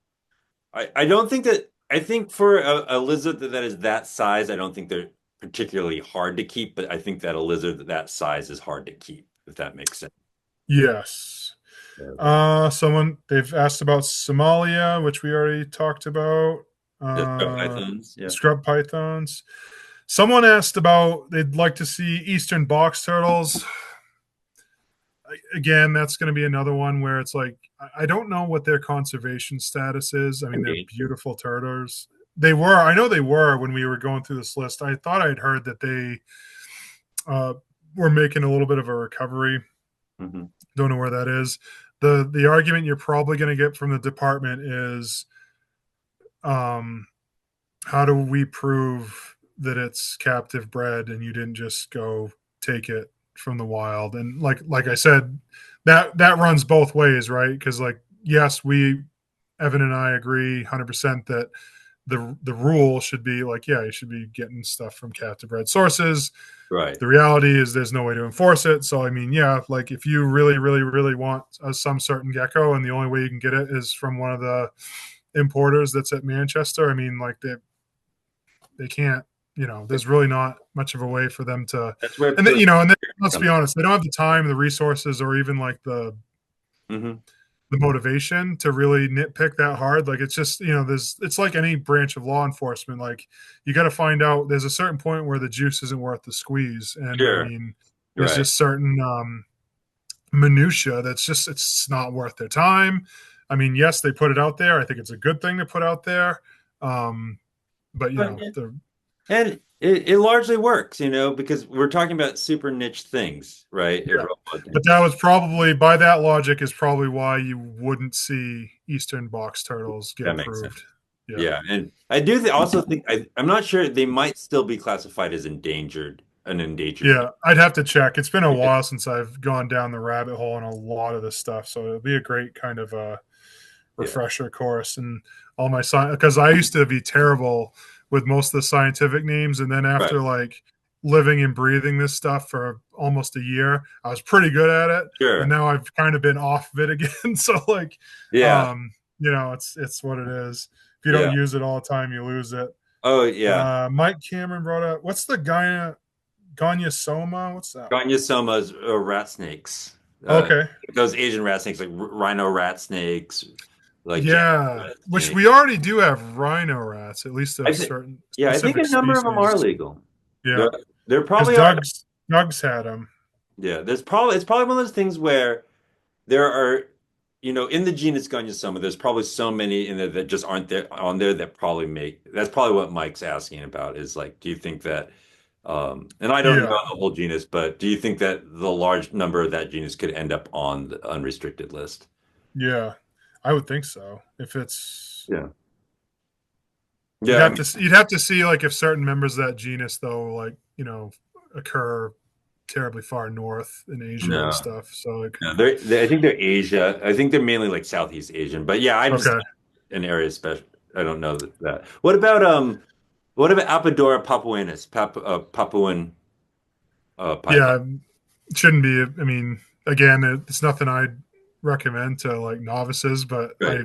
I don't think that I think for a lizard that is that size, I don't think they're particularly hard to keep, but I think that a lizard that size is hard to keep, if that makes sense. yes. But, Someone they've asked about Somalia, which we already talked about. the Uh, pythons, yeah. scrub pythons. Someone asked about they'd like to see eastern box turtles. Again, that's going to be another one where it's like I don't know what their conservation status is. I mean, they're Endangered. beautiful turtles. They were. I know they were when we were going through this list. I thought I'd heard that they uh, were making a little bit of a recovery. Mm-hmm. Don't know where that is. The argument you're probably going to get from the department is, how do we prove that it's captive bred and you didn't just go take it from the wild? And like I said, that runs both ways, right? Because like yes, we Evan and I agree 100% that the rule should be like, yeah, you should be getting stuff from captive bred sources. Right. The reality is there's no way to enforce it. So I mean, yeah, like if you really, really, really want some certain gecko, and the only way you can get it is from one of the importers that's at Manchester. I mean, like they can't. You know, there's really not much of a way for them to. That's where And then, pure. and then, let's be honest, they don't have the time, the resources, or even like Mm-hmm. the motivation to really nitpick that hard. Like it's just, it's like any branch of law enforcement. Like you got to find out there's a certain point where the juice isn't worth the squeeze. And I Sure. mean, there's Right. just certain minutia that's just, it's not worth their time. I mean, yes, they put it out there. I think it's a good thing to put out there. But But and it largely works, because we're talking about super niche things, right? yeah, but that was probably, by that logic, is probably why you wouldn't see Eastern box turtles get That makes sense. approved. Yeah. Yeah, and I do also think I'm not sure they might still be classified as an endangered Yeah, I'd have to check. It's been a species. while since I've gone down the rabbit hole on a lot of this stuff, so it'll be a great kind of Yeah, refresher course. And all my science, because I used to be terrible with most of the scientific names, and then right. after like living and breathing this stuff for almost a year, I was pretty good at it, and Sure. now I've kind of been off of it again. So like, Yeah. it's what it is. If you don't Yeah. use it all the time, you lose it. Oh, yeah. Mike Cameron brought up, what's the guy? Gonyosoma? What's that one? Ganyasomas are rat snakes. Uh, Okay. those Asian rat snakes, like rhino rat snakes, like Yeah. rat Which snakes. we already do have rhino rats, at least I of think, certain yeah, I think specific a number of them are species. legal. Yeah. There Because probably are. Doug's had them. Yeah, it's probably one of those things where there are, in the genus Gonyosoma, there's probably so many in there that just aren't there on there that probably that's probably what Mike's asking about is like, do you think that, and I don't know Yeah. the whole genus, but do you think that the large number of that genus could end up on the unrestricted list? Yeah. I would think so. If it's Yeah. Yeah, I mean, you'd have to see like if certain members of that genus though, like, occur terribly far north in Asia and no, stuff. So like no, I think they're Asia. I think they're mainly like Southeast Asian, but yeah, I'm just okay. an area special. I don't know that. What about Apodora papuensis, Papuan python? Yeah, it shouldn't be. I mean, again, it's nothing I'd recommend to like novices, but Right. I,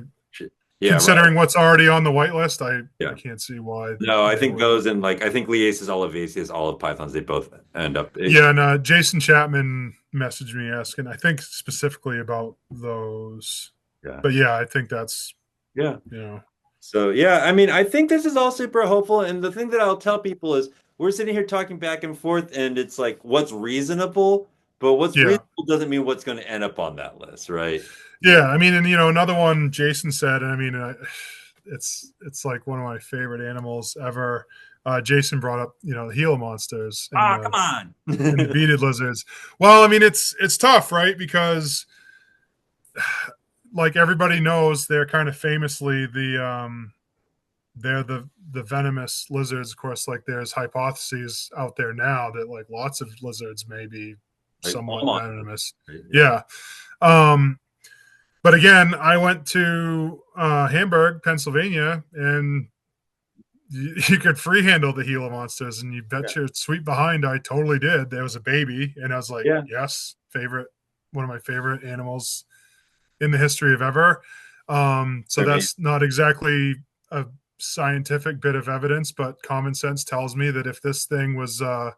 Yeah, right. considering what's already on the whitelist, I Yeah. can't see why No, I they think wouldn't. those and like I think Liasis olivaceus, olive pythons, they both end up. Yeah, and Jason Chapman messaged me asking, I think specifically about those. Yeah. But yeah, I think that's Yeah. you know, So yeah, I mean, I think this is all super hopeful. And the thing that I'll tell people is we're sitting here talking back and forth, and it's like what's reasonable, but what's yeah, reasonable doesn't mean what's going to end up on that list, right? yeah. I mean, and another one Jason said, and I mean, it's like one of my favorite animals ever. Jason brought up, the Gila monsters Ah, come on. and the beaded lizards. Well, I mean, it's tough, right? Because like everybody knows, they're kind of famously they're the venomous lizards. Of course, like there's hypotheses out there now that like lots of lizards may be Like somewhat almost. venomous. Right? Yeah. Yeah. Um, but again, I went to Hamburg, Pennsylvania, and you could free handle the Gila monsters, and you Yeah. bet your sweet behind I totally did. There was a baby, and I was like, Yeah. yes, one of my favorite animals in the history of ever. So They're amazing. that's not exactly a scientific bit of evidence, but common sense tells me that if this thing was a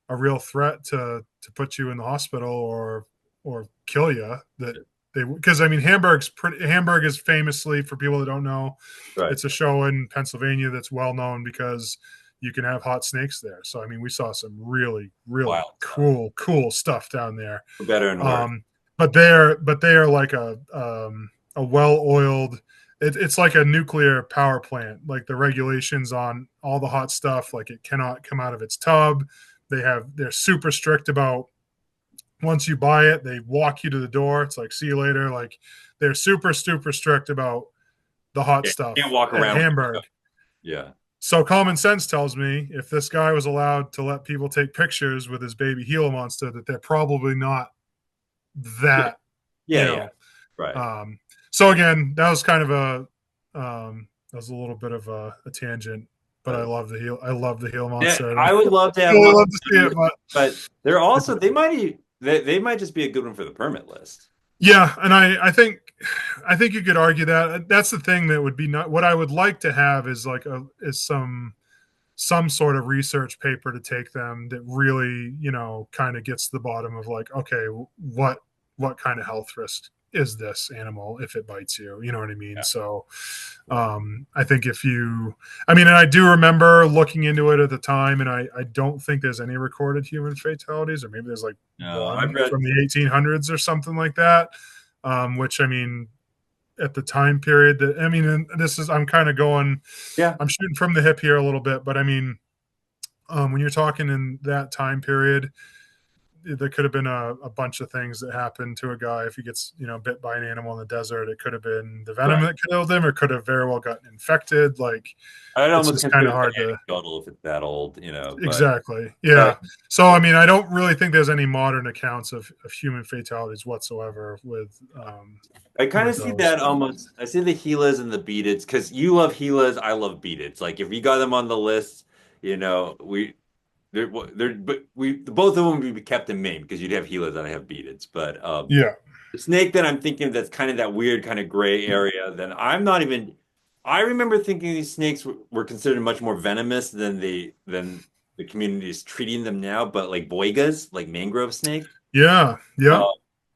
real threat to put you in the hospital or kill you, that they, because I mean Hamburg is famously, for people that don't know, Right. it's a show in Pennsylvania that's well known because you can have hot snakes there. So I mean we saw some really really Wild stuff. cool stuff down there. For better and worse. But they are like a well oiled. It's like a nuclear power plant. Like the regulations on all the hot stuff, like it cannot come out of its tub. They're super strict about, once you buy it, they walk you to the door. It's like, see you later. Like they're super strict about the hot Yeah. stuff Can't walk at around. Hamburg. Yeah. So common sense tells me if this guy was allowed to let people take pictures with his baby Gila monster, that they're probably not Yeah. that, you Yeah. Yeah. know. Right. So again, that was kind of that was a little bit of a tangent, but But I love the Gila yeah, monster. And I I would love to have really one, love to see it, but they're also they might just be a good one for the permit list. yeah, and I think you could argue that that's the thing that would be not what I would like to have is like some sort of research paper to take them that really kind of gets to the bottom of like, okay, what kind of health risk is this animal if it bites you, you know what I mean? Yeah. So I think I mean, and I do remember looking into it at the time, and I don't think there's any recorded human fatalities, or maybe there's like No, I've one read. from the 1800s or something like that. Which I mean, at the time period that I mean, and this is Yeah. I'm shooting from the hip here a little bit, but I mean, when you're talking in that time period, there could have been a bunch of things that happened to a guy if he gets bit by an animal in the desert. It could have been the venom Right. that killed him, or could have very well gotten infected. Like I'd it's almost just kind consider of it hard to. anecdotal if it's that old. Exactly, But yeah. So I mean, I don't really think there's any modern accounts of human fatalities whatsoever I kind of with see those. that almost. I see the Gilas and the Beateds because you love Gilas, I love Beateds. Like if you got them on the list, we they're but we both of them would be kept in Maine because you'd have Gilas and I have Beateds. But Yeah, the snake that I'm thinking that's kind of that weird kind of gray area. Then I'm not even. I remember thinking these snakes were considered much more venomous than the community is treating them now. But like boigas, like mangrove snake. yeah, Uh, yeah.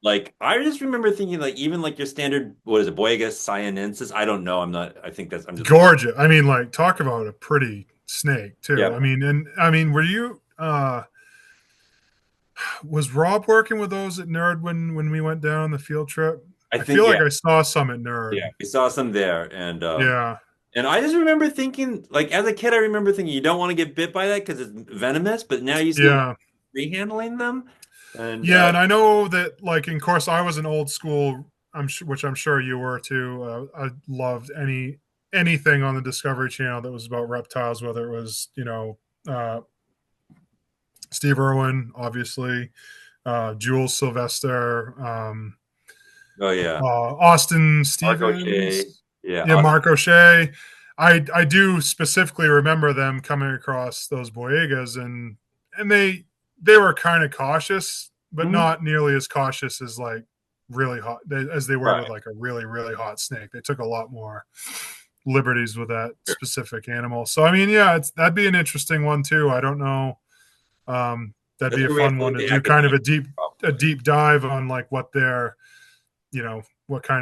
like I just remember thinking like even like your standard what is it Boegus cyanensis I don't know I'm not I think that's I'm just Gorgeous. I mean, like, talk about a pretty snake too. yeah I mean, and I mean, were you was Rob working with those at Nerd when we went down the field trip? I I think feel yeah like I saw some at Nerd. yeah we saw some there Yeah, and I just remember thinking like as a kid I remember thinking you don't want to get bit by that because it's venomous but now you see a lot of yeah, free handling them and yeah. And I know that, like, in course, I was an old school. Which I'm sure you were too. I loved anything on the Discovery Channel that was about reptiles, whether it was uh, Steve Irwin, obviously, Jules Sylvester, oh yeah Austin Mark O'Shea Stevens, yeah yeah, Mark O'Shea. I do specifically remember them coming across those Boyegas, and they were kind of cautious, but Mhm. not nearly as cautious as like really hot as they were with Right like a really really hot snake. They took a lot more liberties with that specific animal. So I mean, yeah, that'd be an interesting one too. I don't know. That'd that's be a where we have fun to one look to at the do, kind of academic a probably deep dive on like what kind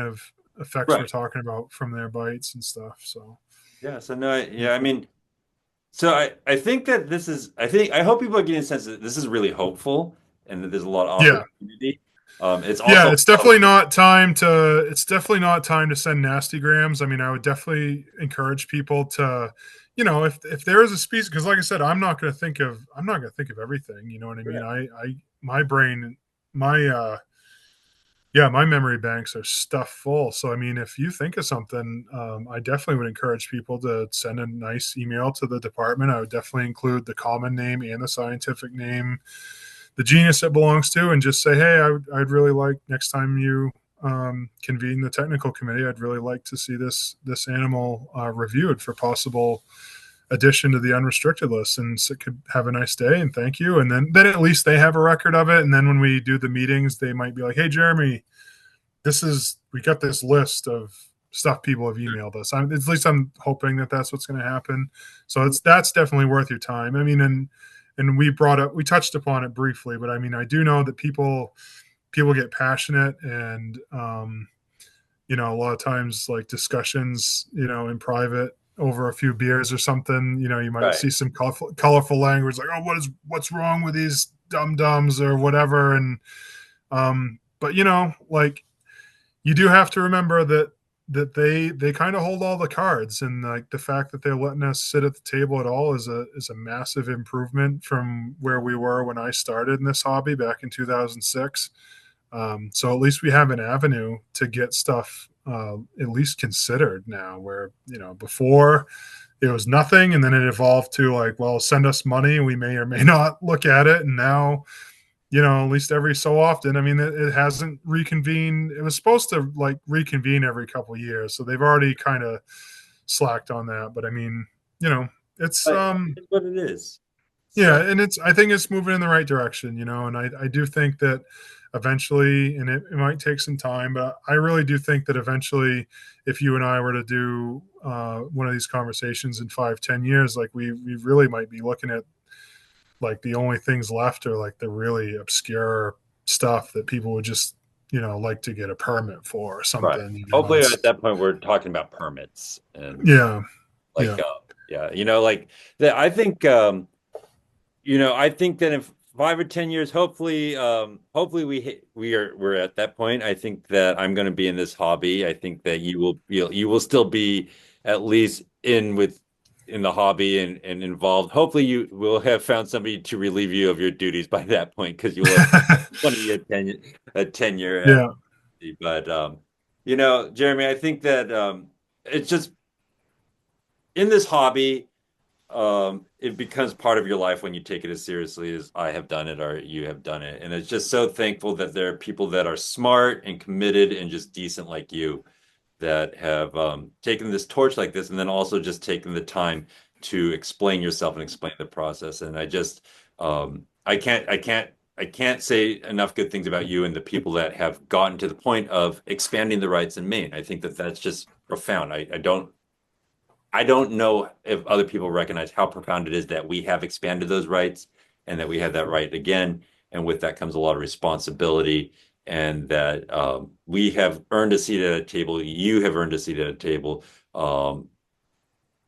of effects we're right talking about from their bites and stuff. So yeah so no yeah I mean so I think that I hope people are getting a sense that this is really hopeful and that there's a lot of yeah, opportunity. It's Yeah, also well, it's definitely not time to send nasty grams. I mean, I would definitely encourage people to, if there is a species, because like I said, I'm not going to think of everything. You know what I mean? correct. My brain, my yeah, my memory banks are stuffed full. So I mean, if you think of something, I definitely would encourage people to send a nice email to the department. I would definitely include the common name and the scientific name, the genus it belongs to, and just say, hey, I'd really like next time you convene the technical committee, I'd really like to see this animal reviewed for possible addition to the unrestricted list, and so it could have a nice day and thank you. And then at least they have a record of it. And then when we do the meetings, they might be like, hey, Jeremy, we got this list of stuff people have emailed us. At least I'm hoping that that's what's going to happen. So that's definitely worth your time. I mean, and we touched upon it briefly, but I mean, I do know that people get passionate, and a lot of times like discussions, in private over a few beers or something, you might Right. see some colorful language like, oh, what's wrong with these dum dums or whatever. And but like, you do have to remember that they kind of hold all the cards, and like the fact that they're letting us sit at the table at all is a massive improvement from where we were when I started in this hobby back in 2006. So at least we have an avenue to get stuff at least considered now, where before it was nothing, and then it evolved to like, well, send us money, we may or may not look at it. And now, at least every so often. I mean, it hasn't reconvened. It was supposed to like reconvene every couple of years, so they've already kind of slacked on that. But I mean, it's But it's what it is. So yeah, and I think it's moving in the right direction, and I do think that eventually, and it might take some time, but I really do think that eventually, if you and I were to do one of these conversations in 5, 10 years, like we really might be looking at like the only things left are like the really obscure stuff that people would just like to get a permit for or right. something. Hopefully It's at that point we're talking about permits and yeah, like yeah. yeah, like that I think I think that in 5 or 10 years, hopefully we're at that point. I think that I'm going to be in this hobby. I think that you will still be at least in the hobby and involved. Hopefully you will have found somebody to relieve you of your duties by that point because you will have 20 a 10-year Yeah. activity. But Jeremy, I think that it's just in this hobby it becomes part of your life when you take it as seriously as I have done it or you have done it. And it's just so thankful that there are people that are smart and committed and just decent like you that have taken this torch like this and then also just taken the time to explain yourself and explain the process. And I just I can't say enough good things about you and the people that have gotten to the point of expanding the rights in Maine. I think that that's just profound. I don't know if other people recognize how profound it is that we have expanded those rights and that we have that right again. And with that comes a lot of responsibility, and that we have earned a seat at a table. You have earned a seat at a table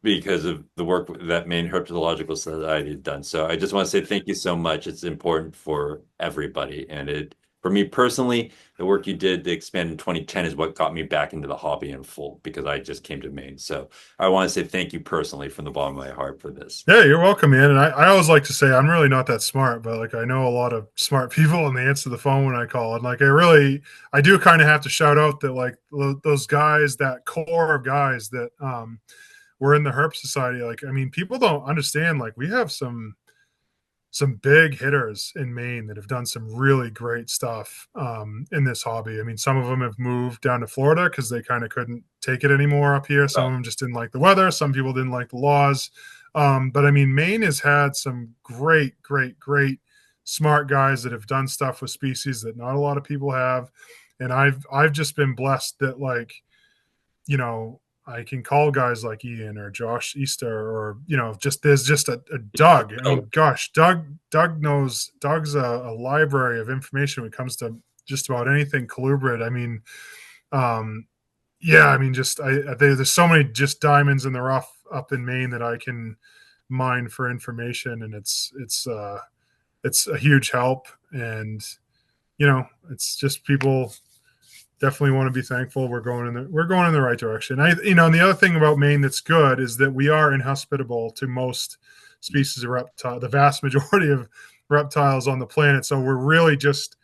because of the work that Maine Herp Society has done. So I just want to say thank you so much. It's important for everybody. And for me personally, the work you did to expand in 2010 is what got me back into the hobby in full because I just came to Maine. So I want to say thank you personally from the bottom of my heart for this. Yeah, you're welcome, man. And I always like to say I'm really not that smart, but like I know a lot of smart people and they answer the phone when I call. And like I do kind of have to shout out that like those guys, that core of guys that were in the Herp Society. Like, I mean, people don't understand. Like, we have some big hitters in Maine that have done some really great stuff in this hobby. I mean, some of them have moved down to Florida because they kind of couldn't take it anymore up here. Some Right. of them just didn't like the weather. Some people didn't like the laws. But I mean, Maine has had some great, great, great smart guys that have done stuff with species that not a lot of people have. And I've just been blessed that like, I can call guys like Ian or Josh Easter or just there's just a Doug. I Oh, mean, gosh, Doug's a library of information when it comes to just about anything colubrid. I mean, um, yeah, I mean, just there's so many just diamonds in the rough up in Maine that I can mine for information, and it's a huge help. And it's just people definitely want to be thankful we're going in the right direction. And the other thing about Maine that's good is that we are inhospitable to most species of reptile, the vast majority of reptiles on the planet. So we're really just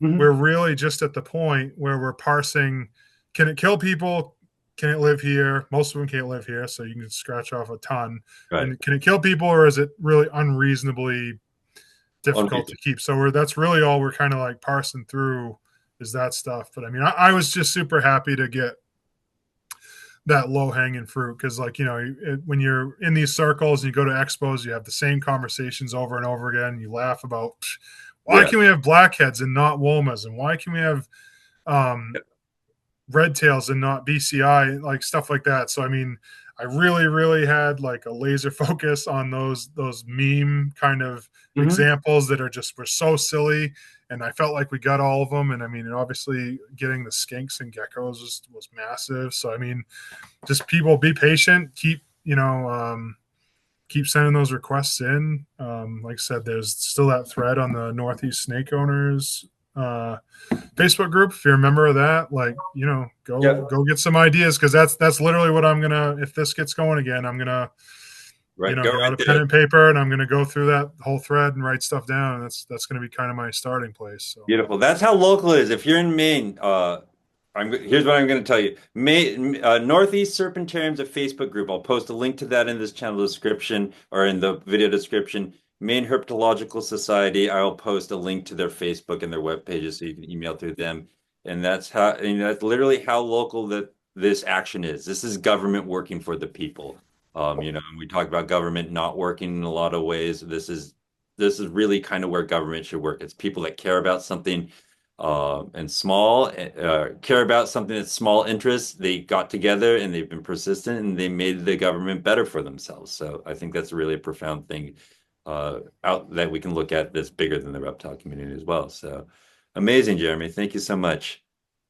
at the point where we're parsing, can it kill people? Can it live here? Most of them can't live here, so you can scratch off a ton. Right. And can it kill people, or is it really unreasonably difficult to keep? So that's really all we're kind of like parsing through is that stuff. But I mean, I was just super happy to get that low hanging fruit because, like, when you're in these circles and you go to expos, you have the same conversations over and over again. You laugh about why Yeah. can we have blackheads and not womas, and why can we have red tails and not BCI, like stuff like that. So I mean, I really, really had like a laser focus on those meme kind of examples that were so silly, and I felt like we got all of them. And I mean, and obviously getting the skinks and geckos was massive. So I mean, just people be patient, keep sending those requests in. Like I said, there's still that thread on the Northeast Snake Owners Facebook group. If you're a member of that, like, go get some ideas, because that's literally what I'm gonna, if this gets going again, I'm gonna Right. Go get out right a pen there. and paper, and I'm gonna go through that whole thread and write stuff down. And that's gonna be kind of my starting place. So Beautiful. That's how local it is. If you're in Maine, here's what I'm going to tell you. Northeast Serpentarium's a Facebook group. I'll post a link to that in this channel description or in the video description. Maine Herpetological Society, I will post a link to their Facebook and their web pages so you can email through them. And that's literally how local this action is. This is government working for the people. And we talk about government not working in a lot of ways. This is really kind of where government should work. It's people that care about something and care about something that's small interest. They got together and they've been persistent and they made the government better for themselves. So I think that's really a profound thing out that we can look at that's bigger than the reptile community as well. So amazing, Jeremy. Thank you so much.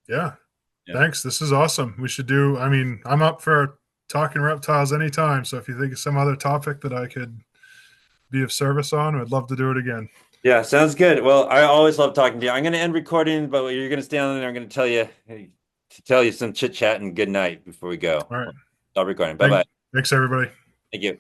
yeah, Yeah. thanks. This is awesome. We should do. I mean, I'm up for talking reptiles anytime. So if you think of some other topic that I could be of service on, I'd love to do it again. Yeah, sounds good. Well, I always love talking to you. I'm going to end recording, but you're going to stay on there. I'm going to tell you some chit chat and good night before we go. All right. Stop recording. Bye Thank, bye. thanks, everybody. Thank you.